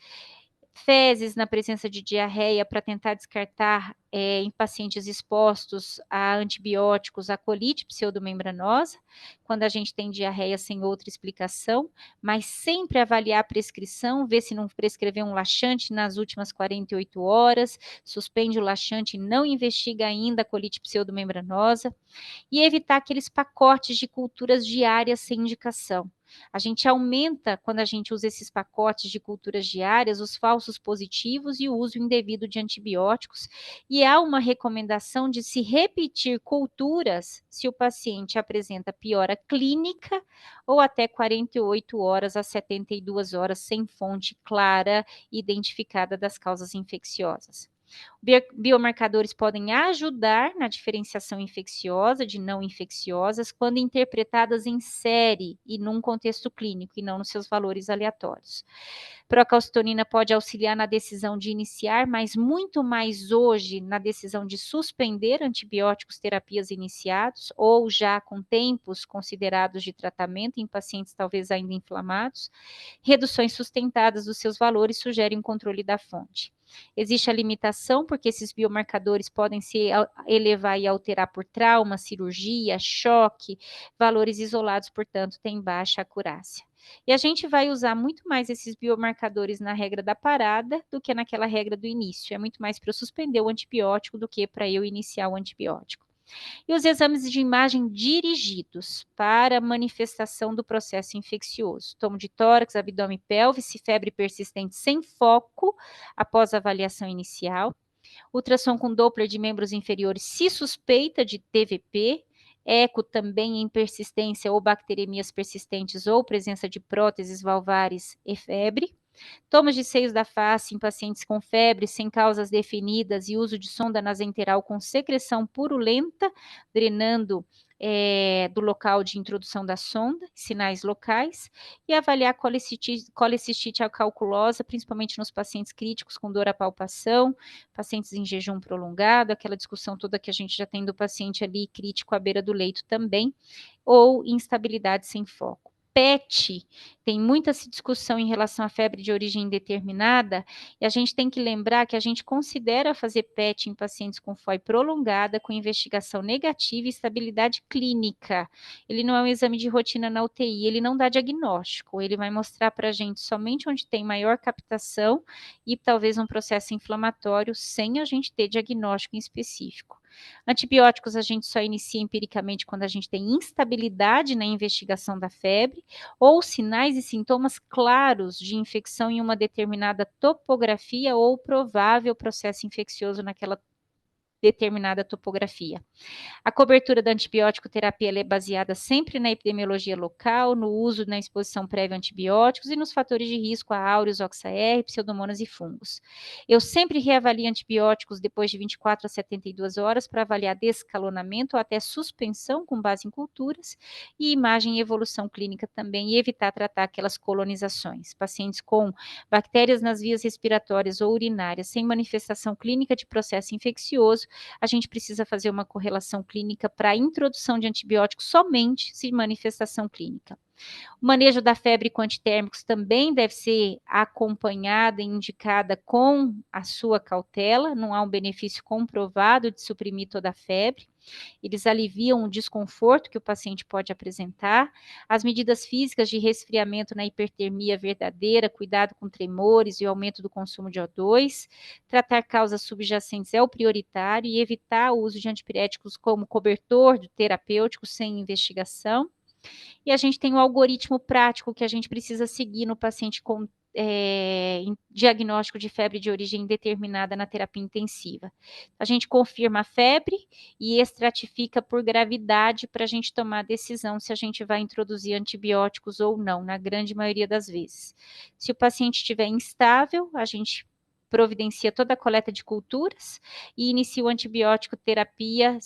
Speaker 2: fezes na presença de diarreia para tentar descartar em pacientes expostos a antibióticos, a colite pseudomembranosa, quando a gente tem diarreia sem outra explicação, mas sempre avaliar a prescrição, ver se não prescrever um laxante nas últimas 48 horas, suspende o laxante e não investiga ainda a colite pseudomembranosa, e evitar aqueles pacotes de culturas diárias sem indicação. A gente aumenta, quando a gente usa esses pacotes de culturas diárias, os falsos positivos e o uso indevido de antibióticos, e há uma recomendação de se repetir culturas se o paciente apresenta piora clínica ou até 48 horas a 72 horas sem fonte clara identificada das causas infecciosas. Biomarcadores podem ajudar na diferenciação infecciosa de não infecciosas quando interpretadas em série e num contexto clínico e não nos seus valores aleatórios. Procalcitonina pode auxiliar na decisão de iniciar, mas muito mais hoje na decisão de suspender antibióticos terapias iniciados ou já com tempos considerados de tratamento em pacientes talvez ainda inflamados. Reduções sustentadas dos seus valores sugerem um controle da fonte. Existe a limitação, porque esses biomarcadores podem se elevar e alterar por trauma, cirurgia, choque, valores isolados, portanto, têm baixa acurácia. E a gente vai usar muito mais esses biomarcadores na regra da parada do que naquela regra do início. É muito mais para eu suspender o antibiótico do que para eu iniciar o antibiótico. E os exames de imagem dirigidos para manifestação do processo infeccioso. Tomo de tórax, abdômen e pelve, se febre persistente sem foco após a avaliação inicial. Ultrassom com Doppler de membros inferiores se suspeita de TVP. Eco também em persistência ou bacteremias persistentes ou presença de próteses valvares e febre. Tomas de seios da face em pacientes com febre sem causas definidas e uso de sonda nasenteral com secreção purulenta, drenando do local de introdução da sonda, sinais locais, e avaliar colecistite calculosa, principalmente nos pacientes críticos com dor à palpação, pacientes em jejum prolongado, aquela discussão toda que a gente já tem do paciente ali crítico à beira do leito também, ou instabilidade sem foco. PET, tem muita discussão em relação à febre de origem indeterminada, e a gente tem que lembrar que a gente considera fazer PET em pacientes com FOI prolongada, com investigação negativa e estabilidade clínica. Ele não é um exame de rotina na UTI, ele não dá diagnóstico, ele vai mostrar para a gente somente onde tem maior captação e talvez um processo inflamatório, sem a gente ter diagnóstico em específico. Antibióticos a gente só inicia empiricamente quando a gente tem instabilidade na investigação da febre ou sinais e sintomas claros de infecção em uma determinada topografia ou provável processo infeccioso naquela determinada topografia. A cobertura da antibiótico terapia é baseada sempre na epidemiologia local, no uso na exposição prévia a antibióticos e nos fatores de risco a áureos, oxa-R, pseudomonas e fungos. Eu sempre reavalio antibióticos depois de 24 a 72 horas para avaliar descalonamento ou até suspensão com base em culturas e imagem e evolução clínica também e evitar tratar aquelas colonizações. Pacientes com bactérias nas vias respiratórias ou urinárias sem manifestação clínica de processo infeccioso, a gente precisa fazer uma correlação clínica para a introdução de antibióticos somente se manifestação clínica. O manejo da febre com antitérmicos também deve ser acompanhada e indicada com a sua cautela, não há um benefício comprovado de suprimir toda a febre. Eles aliviam o desconforto que o paciente pode apresentar. As medidas físicas de resfriamento na hipertermia verdadeira, cuidado com tremores e o aumento do consumo de O2. Tratar causas subjacentes é o prioritário e evitar o uso de antipiréticos como cobertor terapêutico sem investigação. E a gente tem um algoritmo prático que a gente precisa seguir no paciente com diagnóstico de febre de origem indeterminada na terapia intensiva. A gente confirma a febre e estratifica por gravidade para a gente tomar a decisão se a gente vai introduzir antibióticos ou não, na grande maioria das vezes. Se o paciente estiver instável, a gente providencia toda a coleta de culturas e inicia o antibiótico terapia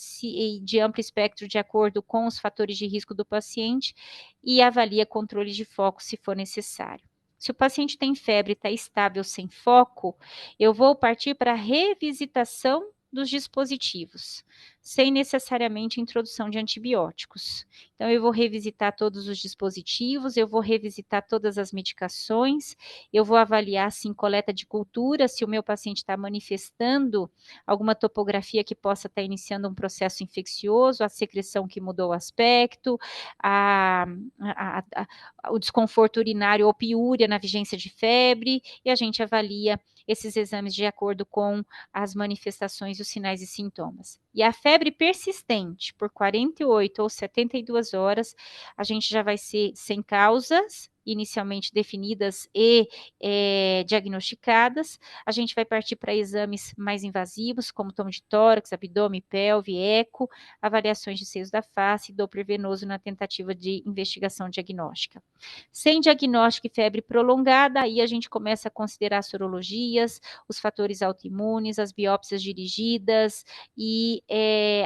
Speaker 2: de amplo espectro de acordo com os fatores de risco do paciente e avalia controle de foco se for necessário. Se o paciente tem febre e está estável sem foco, eu vou partir para a revisitação dos dispositivos, sem necessariamente introdução de antibióticos. Então, eu vou revisitar todos os dispositivos, eu vou revisitar todas as medicações, eu vou avaliar, sim, coleta de cultura, se o meu paciente está manifestando alguma topografia que possa estar iniciando um processo infeccioso, a secreção que mudou o aspecto, o desconforto urinário ou piúria na vigência de febre, e a gente avalia esses exames de acordo com as manifestações, os sinais e sintomas. E a febre persistente por 48 ou 72 horas, a gente já vai ser sem causas inicialmente definidas e diagnosticadas. A gente vai partir para exames mais invasivos, como tomo de tórax, abdômen, pelve, eco, avaliações de seios da face, Doppler venoso na tentativa de investigação diagnóstica. Sem diagnóstico e febre prolongada, aí a gente começa a considerar sorologias, os fatores autoimunes, as biópsias dirigidas e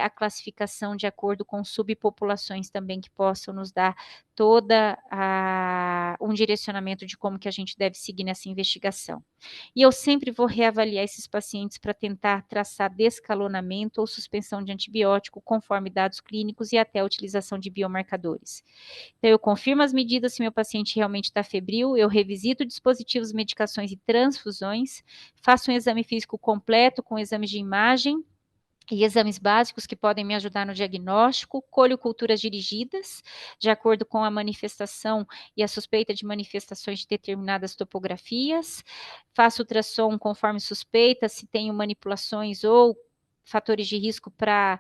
Speaker 2: a classificação de acordo com subpopulações também que possam nos dar toda um direcionamento de como que a gente deve seguir nessa investigação. E eu sempre vou reavaliar esses pacientes para tentar traçar descalonamento ou suspensão de antibiótico conforme dados clínicos e até a utilização de biomarcadores. Então, eu confirmo as medidas se meu paciente realmente está febril, eu revisito dispositivos, medicações e transfusões, faço um exame físico completo com exames de imagem e exames básicos que podem me ajudar no diagnóstico, colho culturas dirigidas, de acordo com a manifestação e a suspeita de manifestações de determinadas topografias, faço ultrassom conforme suspeita, se tenho manipulações ou fatores de risco para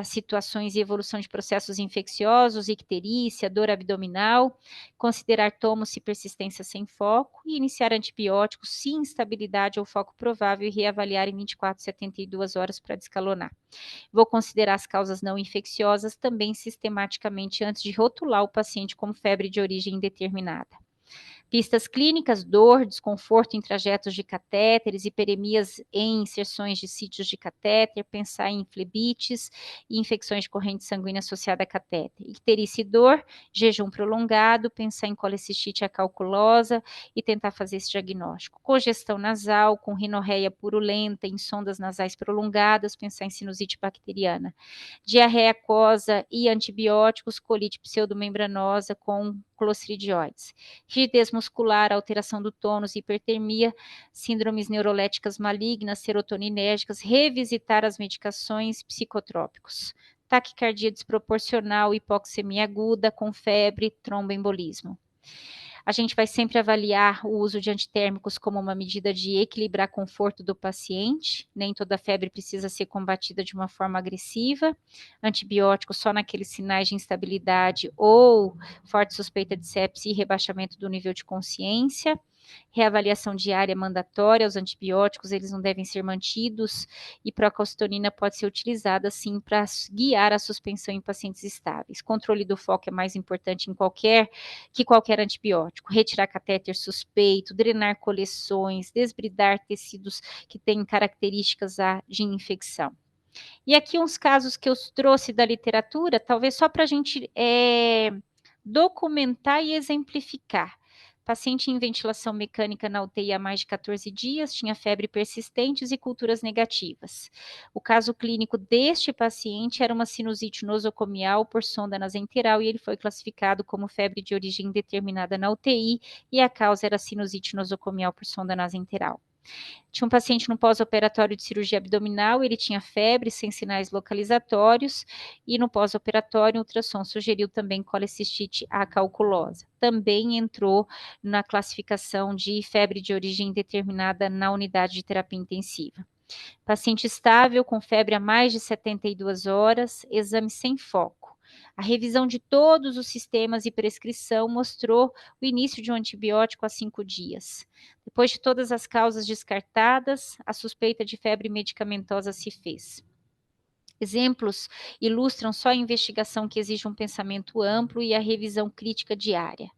Speaker 2: situações e evolução de processos infecciosos, icterícia, dor abdominal, considerar tomos e persistência sem foco e iniciar antibióticos se instabilidade ou foco provável e reavaliar em 24, 72 horas para descalonar. Vou considerar as causas não infecciosas também sistematicamente antes de rotular o paciente como febre de origem indeterminada. Pistas clínicas, dor, desconforto em trajetos de catéteres, hiperemias em inserções de sítios de catéter, pensar em flebites e infecções de corrente sanguínea associada a catéter. Icterícia e dor, jejum prolongado, pensar em colecistite acalculosa e tentar fazer esse diagnóstico. Congestão nasal, com rinorreia purulenta, em sondas nasais prolongadas, pensar em sinusite bacteriana. Diarreia aquosa e antibióticos, colite pseudomembranosa com clostridioides. Rigidez muscular, alteração do tônus, hipertermia, síndromes neuroléticas malignas, serotoninérgicas, revisitar as medicações psicotrópicos. Taquicardia desproporcional, hipoxemia aguda com febre, tromboembolismo. A gente vai sempre avaliar o uso de antitérmicos como uma medida de equilibrar conforto do paciente. Nem toda febre precisa ser combatida de uma forma agressiva. Antibióticos só naqueles sinais de instabilidade ou forte suspeita de sepse e rebaixamento do nível de consciência. Reavaliação diária mandatória, os antibióticos eles não devem ser mantidos e procalcitonina pode ser utilizada sim para guiar a suspensão em pacientes estáveis. Controle do foco é mais importante em qualquer antibiótico. Retirar catéter suspeito, drenar coleções, desbridar tecidos que têm características de infecção. E aqui uns casos que eu trouxe da literatura, talvez só para a gente documentar e exemplificar. Paciente em ventilação mecânica na UTI há mais de 14 dias, tinha febre persistentes e culturas negativas. O caso clínico deste paciente era uma sinusite nosocomial por sonda nasenteral e ele foi classificado como febre de origem indeterminada na UTI e a causa era sinusite nosocomial por sonda nasenteral. Tinha um paciente no pós-operatório de cirurgia abdominal, ele tinha febre sem sinais localizatórios e no pós-operatório o ultrassom sugeriu também colecistite acalculosa. Também entrou na classificação de febre de origem indeterminada na unidade de terapia intensiva. Paciente estável com febre há mais de 72 horas, exame sem foco. A revisão de todos os sistemas e prescrição mostrou o início de um antibiótico há 5 dias. Depois de todas as causas descartadas, a suspeita de febre medicamentosa se fez. Exemplos ilustram só a investigação que exige um pensamento amplo e a revisão crítica diária.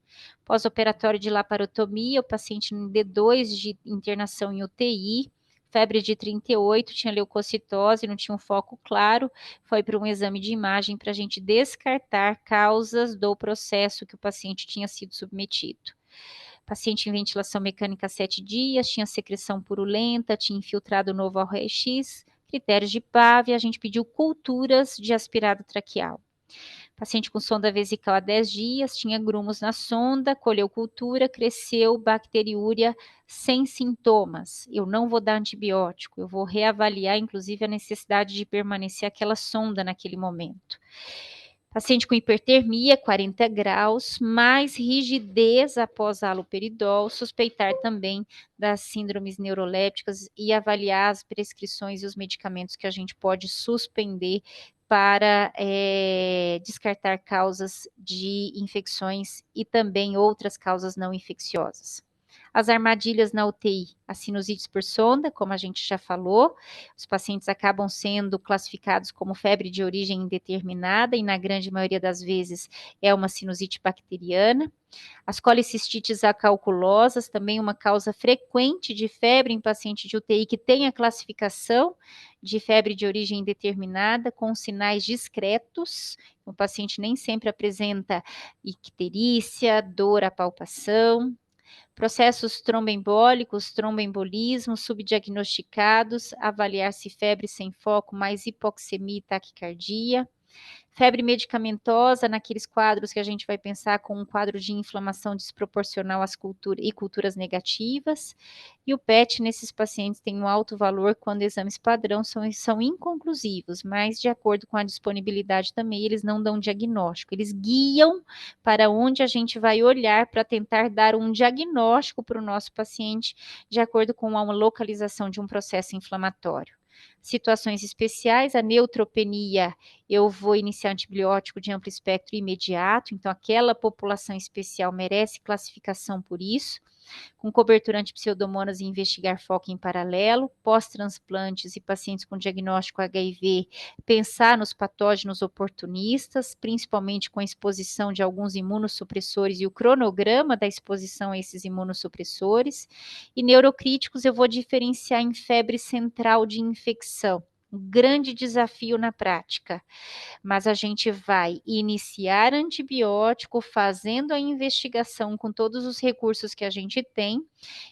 Speaker 2: Pós-operatório de laparotomia, o paciente no D2 de internação em UTI, febre de 38, tinha leucocitose, não tinha um foco claro, foi para um exame de imagem para a gente descartar causas do processo que o paciente tinha sido submetido. Paciente em ventilação mecânica há 7 dias, tinha secreção purulenta, tinha infiltrado novo ao raio-x, critérios de PAV, a gente pediu culturas de aspirado traqueal. Paciente com sonda vesical há 10 dias, tinha grumos na sonda, colheu cultura, cresceu bacteriúria sem sintomas. Eu não vou dar antibiótico, eu vou reavaliar, inclusive, a necessidade de permanecer aquela sonda naquele momento. Paciente com hipertermia, 40 graus, mais rigidez após haloperidol, suspeitar também das síndromes neurolépticas e avaliar as prescrições e os medicamentos que a gente pode suspender para descartar causas de infecções e também outras causas não infecciosas. As armadilhas na UTI, a sinusites por sonda, como a gente já falou, os pacientes acabam sendo classificados como febre de origem indeterminada e na grande maioria das vezes é uma sinusite bacteriana. As colicistites acalculosas, também uma causa frequente de febre em paciente de UTI que tem a classificação de febre de origem indeterminada com sinais discretos. O paciente nem sempre apresenta icterícia, dor à palpação. Processos tromboembólicos, tromboembolismo, subdiagnosticados, avaliar-se febre sem foco, mais hipoxemia e taquicardia. Febre medicamentosa, naqueles quadros que a gente vai pensar com um quadro de inflamação desproporcional às culturas negativas. E o PET nesses pacientes tem um alto valor quando exames padrão são inconclusivos, mas de acordo com a disponibilidade também, eles não dão diagnóstico. Eles guiam para onde a gente vai olhar para tentar dar um diagnóstico para o nosso paciente de acordo com a localização de um processo inflamatório. Situações especiais, a neutropenia, eu vou iniciar antibiótico de amplo espectro imediato, então aquela população especial merece classificação por isso. Com cobertura antipseudomonas e investigar foco em paralelo, pós-transplantes e pacientes com diagnóstico HIV, pensar nos patógenos oportunistas, principalmente com a exposição de alguns imunossupressores e o cronograma da exposição a esses imunossupressores. E neurocríticos eu vou diferenciar em febre central de infecção. Um grande desafio na prática, mas a gente vai iniciar antibiótico fazendo a investigação com todos os recursos que a gente tem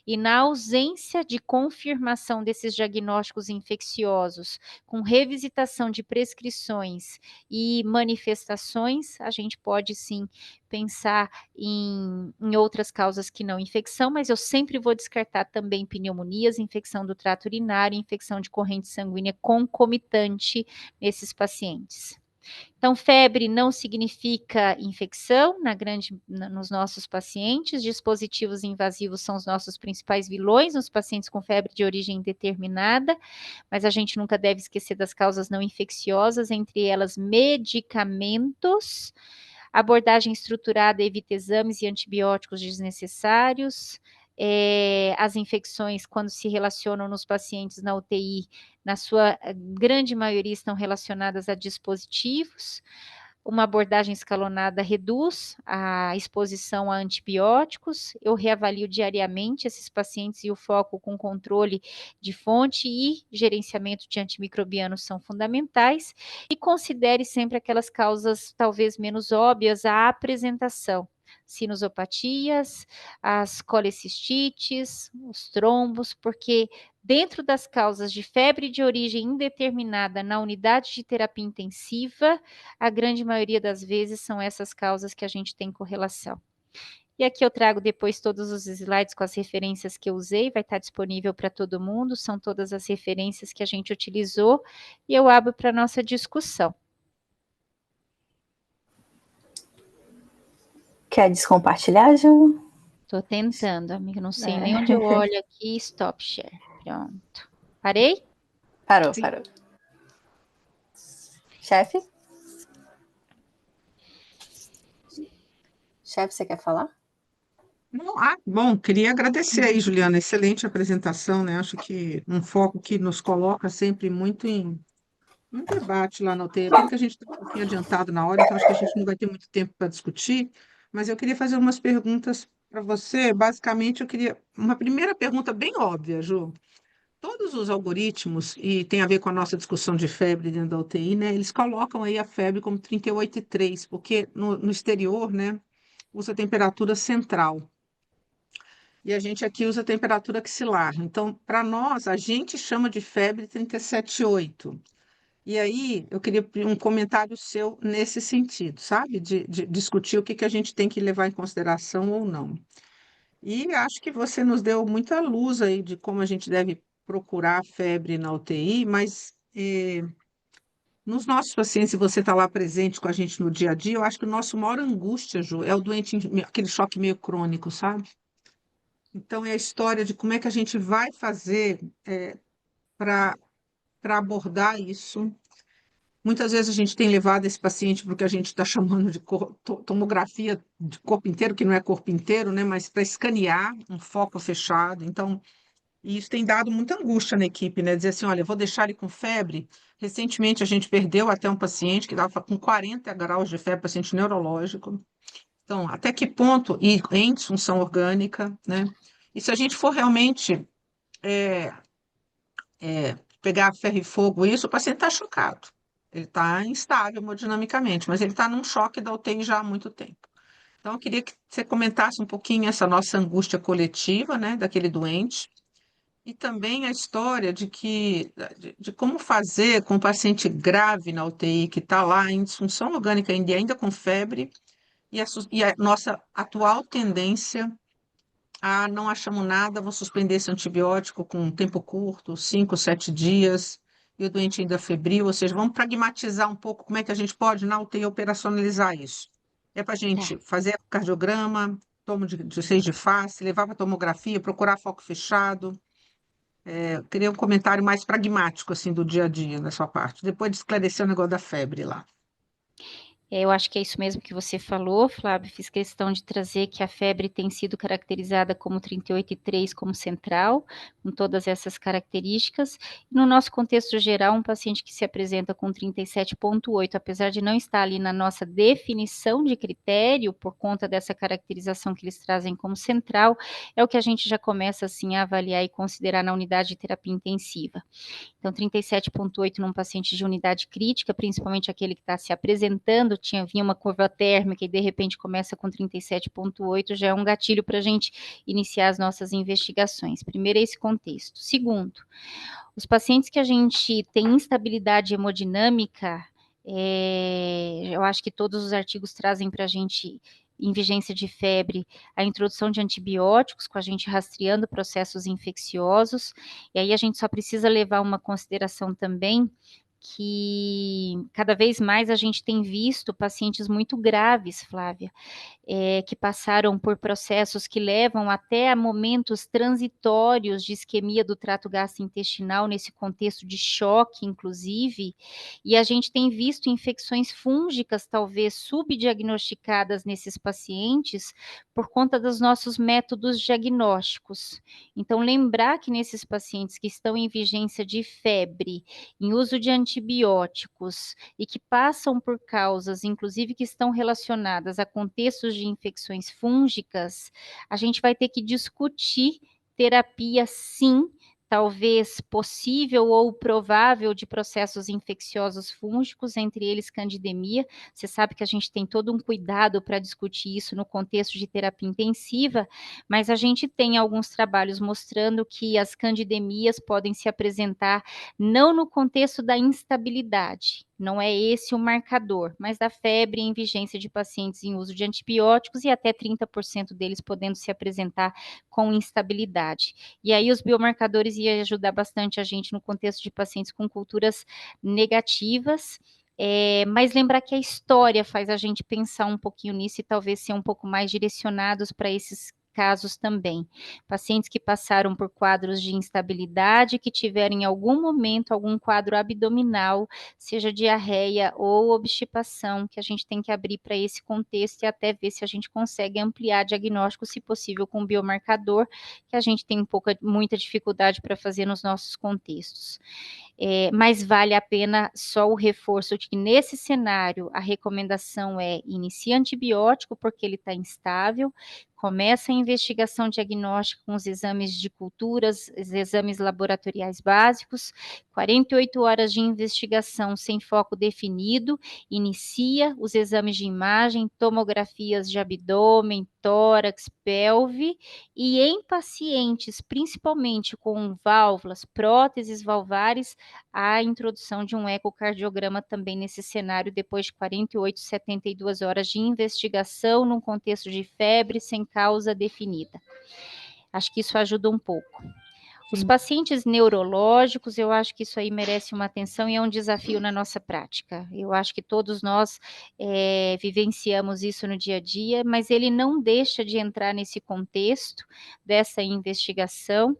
Speaker 2: e na ausência de confirmação desses diagnósticos infecciosos, com revisitação de prescrições e manifestações, a gente pode sim pensar em outras causas que não infecção, mas eu sempre vou descartar também pneumonias, infecção do trato urinário, infecção de corrente sanguínea concomitante nesses pacientes. Então, febre não significa infecção nos nossos pacientes. Dispositivos invasivos são os nossos principais vilões nos pacientes com febre de origem indeterminada, mas a gente nunca deve esquecer das causas não infecciosas, entre elas medicamentos. Abordagem estruturada evita exames e antibióticos desnecessários. As infecções, quando se relacionam nos pacientes na UTI, na sua grande maioria estão relacionadas a dispositivos. Uma abordagem escalonada reduz a exposição a antibióticos. Eu reavalio diariamente esses pacientes e o foco com controle de fonte e gerenciamento de antimicrobianos são fundamentais. E considere sempre aquelas causas talvez menos óbvias à apresentação. sinusopatias, as colecistites, os trombos, porque dentro das causas de febre de origem indeterminada na unidade de terapia intensiva, a grande maioria das vezes são essas causas que a gente tem correlação. E aqui eu trago depois todos os slides com as referências que eu usei, vai estar disponível para todo mundo, são todas as referências que a gente utilizou, e eu abro para a nossa discussão.
Speaker 1: Quer descompartilhar, Ju?
Speaker 2: Estou tentando, amiga, não sei nem onde eu olho aqui, stop share, pronto. Parei?
Speaker 1: Parou. Chefe? Chefe, você quer falar?
Speaker 3: Não, bom, queria agradecer aí, Juliana, excelente apresentação, né? Acho que um foco que nos coloca sempre muito em um debate lá na UTI. Pena que a gente está um pouquinho adiantado na hora, então acho que a gente não vai ter muito tempo para discutir, mas eu queria fazer umas perguntas para você. Basicamente, eu queria uma primeira pergunta bem óbvia, Ju. Todos os algoritmos, e tem a ver com a nossa discussão de febre dentro da UTI, né? Eles colocam aí a febre como 38,3, porque no exterior, né, usa temperatura central. E a gente aqui usa temperatura axilar. Então, para nós, a gente chama de febre 37,8. E aí, eu queria um comentário seu nesse sentido, sabe? De discutir o que que a gente tem que levar em consideração ou não. E acho que você nos deu muita luz aí de como a gente deve procurar a febre na UTI, mas nos nossos pacientes, se você está lá presente com a gente no dia a dia, eu acho que o nosso maior angústia, Ju, é o doente, aquele choque meio crônico, sabe? Então, é a história de como é que a gente vai fazer para abordar isso. Muitas vezes a gente tem levado esse paciente para o que a gente está chamando de tomografia de corpo inteiro, que não é corpo inteiro, né? Mas para escanear um foco fechado. Então, e isso tem dado muita angústia na equipe, né? Dizer assim, olha, eu vou deixar ele com febre. Recentemente a gente perdeu até um paciente que estava com 40 graus de febre, paciente neurológico. Então, até que ponto, e em disfunção orgânica, né? E se a gente for realmente pegar ferro e fogo, isso, o paciente está chocado. Ele está instável hemodinamicamente, mas ele está num choque da UTI já há muito tempo. Então, eu queria que você comentasse um pouquinho essa nossa angústia coletiva, né, daquele doente, e também a história de como fazer com o paciente grave na UTI, que está lá em disfunção orgânica ainda com febre, e a nossa atual tendência não achamos nada, vou suspender esse antibiótico com um tempo curto, 5, 7 dias, e o doente ainda febril, ou seja, vamos pragmatizar um pouco como é que a gente pode na UTI operacionalizar isso. É para a gente fazer cardiograma, tomo de seis de face, levar para tomografia, procurar foco fechado. Eu queria um comentário mais pragmático, assim, do dia a dia, na sua parte. Depois de esclarecer o negócio da febre lá.
Speaker 2: Eu acho que é isso mesmo que você falou, Flávio. Fiz questão de trazer que a febre tem sido caracterizada como 38,3 como central, com todas essas características. No nosso contexto geral, um paciente que se apresenta com 37,8, apesar de não estar ali na nossa definição de critério, por conta dessa caracterização que eles trazem como central, é o que a gente já começa assim a avaliar e considerar na unidade de terapia intensiva. Então, 37,8 num paciente de unidade crítica, principalmente aquele que está se apresentando, vinha uma curva térmica e de repente começa com 37,8, já é um gatilho para a gente iniciar as nossas investigações. Primeiro, é esse contexto. Segundo, os pacientes que a gente tem instabilidade hemodinâmica, eu acho que todos os artigos trazem para a gente, em vigência de febre, a introdução de antibióticos, com a gente rastreando processos infecciosos, e aí a gente só precisa levar uma consideração também que cada vez mais a gente tem visto pacientes muito graves, Flávia, que passaram por processos que levam até a momentos transitórios de isquemia do trato gastrointestinal, nesse contexto de choque, inclusive, e a gente tem visto infecções fúngicas, talvez subdiagnosticadas nesses pacientes, por conta dos nossos métodos diagnósticos. Então, lembrar que nesses pacientes que estão em vigência de febre, em uso de antibióticos, e que passam por causas, inclusive, que estão relacionadas a contextos de infecções fúngicas, a gente vai ter que discutir terapia, sim, talvez possível ou provável de processos infecciosos fúngicos, entre eles candidemia. Você sabe que a gente tem todo um cuidado para discutir isso no contexto de terapia intensiva, mas a gente tem alguns trabalhos mostrando que as candidemias podem se apresentar não no contexto da instabilidade, não é esse o marcador, mas da febre em vigência de pacientes em uso de antibióticos e até 30% deles podendo se apresentar com instabilidade. E aí os biomarcadores iam ajudar bastante a gente no contexto de pacientes com culturas negativas, mas lembrar que a história faz a gente pensar um pouquinho nisso e talvez ser um pouco mais direcionados para esses casos também. Pacientes que passaram por quadros de instabilidade, que tiveram em algum momento algum quadro abdominal, seja diarreia ou obstipação, que a gente tem que abrir para esse contexto e até ver se a gente consegue ampliar diagnóstico, se possível, com biomarcador, que a gente tem muita dificuldade para fazer nos nossos contextos. Mas vale a pena só o reforço de que nesse cenário a recomendação é inicie antibiótico porque ele está instável, começa a investigação diagnóstica com os exames de culturas, os exames laboratoriais básicos, 48 horas de investigação sem foco definido, inicia os exames de imagem, tomografias de abdômen, tórax, pelve, e em pacientes, principalmente com válvulas, próteses valvares, a introdução de um ecocardiograma também nesse cenário, depois de 48, 72 horas de investigação, num contexto de febre sem causa definida. Acho que isso ajuda um pouco. Os pacientes neurológicos, eu acho que isso aí merece uma atenção e é um desafio na nossa prática. Eu acho que todos nós vivenciamos isso no dia a dia, mas ele não deixa de entrar nesse contexto dessa investigação.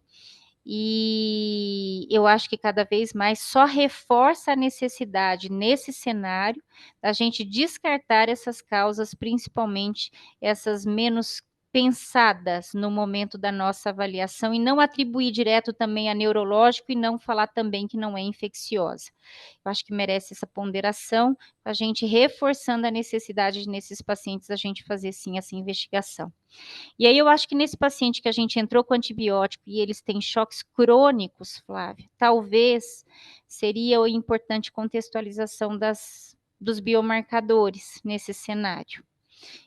Speaker 2: E eu acho que cada vez mais só reforça a necessidade nesse cenário da gente descartar essas causas, principalmente essas menos pensadas no momento da nossa avaliação e não atribuir direto também a neurológico e não falar também que não é infecciosa. Eu acho que merece essa ponderação, a gente reforçando a necessidade de, nesses pacientes, a gente fazer sim essa investigação. E aí eu acho que nesse paciente que a gente entrou com antibiótico e eles têm choques crônicos, Flávia, talvez seria a importante contextualização dos biomarcadores nesse cenário.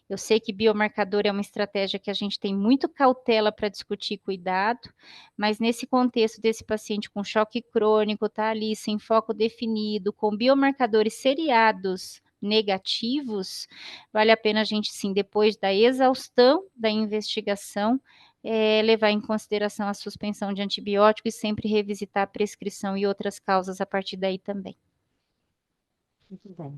Speaker 2: Eu sei que biomarcador é uma estratégia que a gente tem muito cautela para discutir e cuidado, mas nesse contexto desse paciente com choque crônico, tá ali sem foco definido, com biomarcadores seriados negativos, vale a pena a gente, sim, depois da exaustão da investigação, levar em consideração a suspensão de antibiótico e sempre revisitar a prescrição e outras causas a partir daí também.
Speaker 3: Muito bom.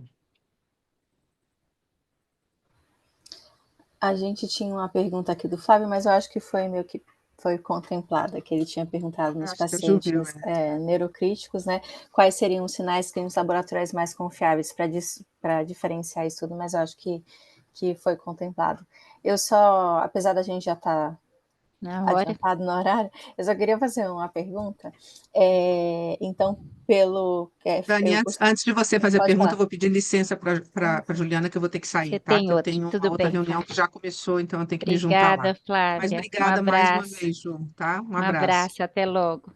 Speaker 1: A gente tinha uma pergunta aqui do Flávio, mas eu acho que foi meio que foi contemplada, que ele tinha perguntado nos
Speaker 3: Acho que a Ju viu,
Speaker 1: pacientes neurocríticos, né? Quais seriam os sinais clínicos laboratoriais mais confiáveis para diferenciar isso tudo, mas eu acho que foi contemplado. Eu só, apesar da gente já estar adiantado no horário, eu só queria fazer uma pergunta. Então, pelo...
Speaker 3: Dani, antes de você fazer a
Speaker 1: Pode
Speaker 3: pergunta,
Speaker 1: falar.
Speaker 3: eu vou pedir licença para a Juliana, que eu vou ter que sair,
Speaker 2: Você
Speaker 3: tá?
Speaker 2: tem
Speaker 3: Que eu
Speaker 2: outra,
Speaker 3: tenho
Speaker 2: tudo
Speaker 3: uma outra
Speaker 2: bem,
Speaker 3: reunião
Speaker 2: Flávia.
Speaker 3: que já começou, então eu tenho que me juntar lá.
Speaker 2: Obrigada,
Speaker 3: Mas
Speaker 2: Flávia. Um
Speaker 3: obrigada mais uma
Speaker 2: abraço.
Speaker 3: vez, Ju, tá? Um
Speaker 2: Um
Speaker 3: abraço.
Speaker 2: abraço, até logo.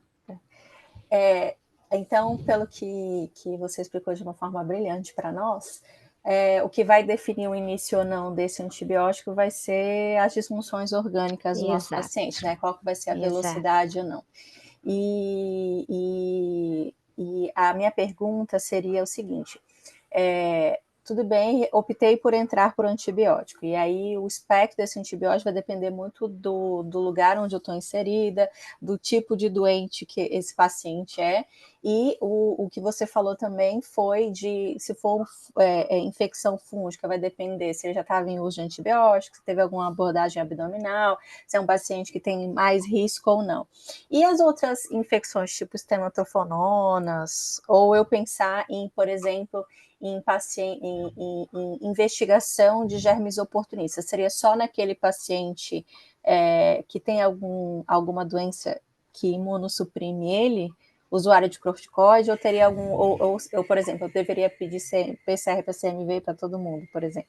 Speaker 1: Então, pelo que você explicou de uma forma brilhante para nós, o que vai definir o início ou não desse antibiótico vai ser as disfunções orgânicas do nosso
Speaker 2: Exato.
Speaker 1: paciente, né? Qual que vai ser a
Speaker 2: Exato.
Speaker 1: velocidade ou não. E a minha pergunta seria o seguinte: tudo bem, optei por entrar por antibiótico, e aí o espectro desse antibiótico vai depender muito do lugar onde eu estou inserida, do tipo de doente que esse paciente é, e o que você falou também foi de, se for infecção fúngica, vai depender se ele já estava em uso de antibiótico, se teve alguma abordagem abdominal, se é um paciente que tem mais risco ou não. E as outras infecções, tipo estenotrofononas, ou eu pensar em, por exemplo, em investigação de germes oportunistas, seria só naquele paciente que tem alguma doença que imunossuprime ele, usuário de corticoide, ou teria ou, por exemplo, eu deveria pedir PCR para CMV para todo mundo, por exemplo?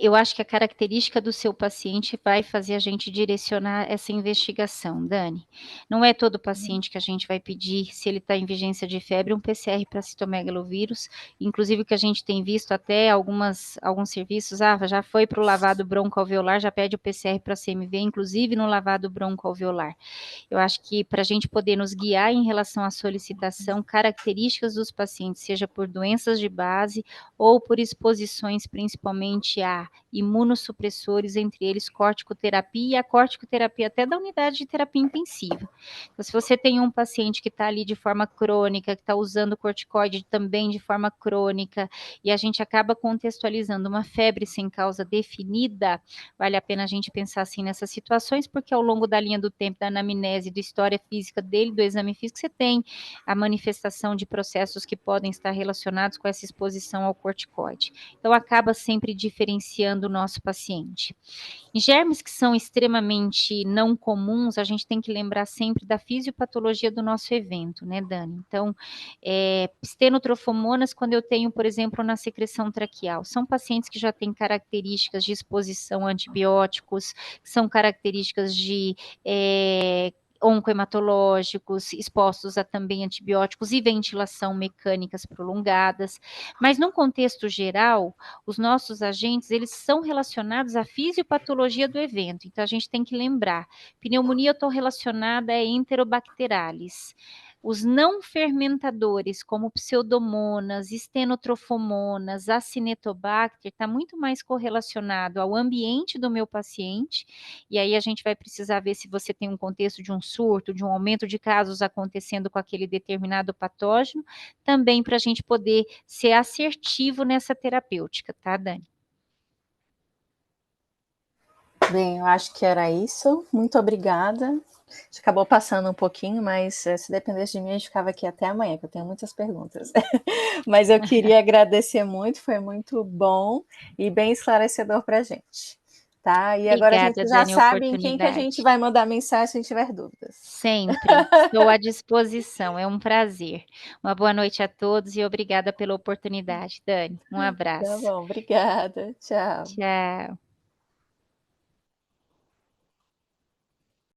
Speaker 2: eu acho que a característica do seu paciente vai fazer a gente direcionar essa investigação, Dani. Não é todo paciente que a gente vai pedir, se ele está em vigência de febre, um PCR para citomegalovírus, inclusive o que a gente tem visto até alguns serviços, já foi para o lavado broncoalveolar, já pede o PCR para CMV, inclusive no lavado broncoalveolar. Eu acho que para a gente poder nos guiar em relação à solicitação, características dos pacientes, seja por doenças de base ou por exposições principalmente a imunossupressores, entre eles corticoterapia e a corticoterapia até da unidade de terapia intensiva. Então, se você tem um paciente que está ali de forma crônica, que está usando corticoide também de forma crônica, e a gente acaba contextualizando uma febre sem causa definida, vale a pena a gente pensar assim nessas situações, porque ao longo da linha do tempo, da anamnese, da história física dele, do exame físico, você tem a manifestação de processos que podem estar relacionados com essa exposição ao corticoide. Então, acaba sempre diferenciando o nosso paciente. Em germes que são extremamente não comuns, a gente tem que lembrar sempre da fisiopatologia do nosso evento, né, Dani? Então, estenotrofomonas, quando eu tenho, por exemplo, na secreção traqueal, são pacientes que já têm características de exposição a antibióticos, são características de oncohematológicos, expostos a também antibióticos e ventilação mecânicas prolongadas, mas num contexto geral, os nossos agentes, eles são relacionados à fisiopatologia do evento, então a gente tem que lembrar, pneumonia autorrelacionada é enterobacterales, os não fermentadores, como pseudomonas, estenotrofomonas, acinetobacter, está muito mais correlacionado ao ambiente do meu paciente, e aí a gente vai precisar ver se você tem um contexto de um surto, de um aumento de casos acontecendo com aquele determinado patógeno, também para a gente poder ser assertivo nessa terapêutica, tá, Dani?
Speaker 1: Bem, eu acho que era isso. Muito obrigada. A gente acabou passando um pouquinho, mas se dependesse de mim, a gente ficava aqui até amanhã, que eu tenho muitas perguntas. Mas eu queria agradecer muito, foi muito bom e bem esclarecedor para a gente. Tá? E agora a gente
Speaker 2: Obrigada,
Speaker 1: já
Speaker 2: Dani, a
Speaker 1: sabe em quem que a gente
Speaker 2: oportunidade.
Speaker 1: vai mandar mensagem se tiver dúvidas.
Speaker 2: Sempre, estou à disposição, é um prazer. Uma boa noite a todos e obrigada pela oportunidade, Dani. Um
Speaker 1: Tá
Speaker 2: abraço.
Speaker 1: bom, obrigada. Tchau.
Speaker 2: Tchau.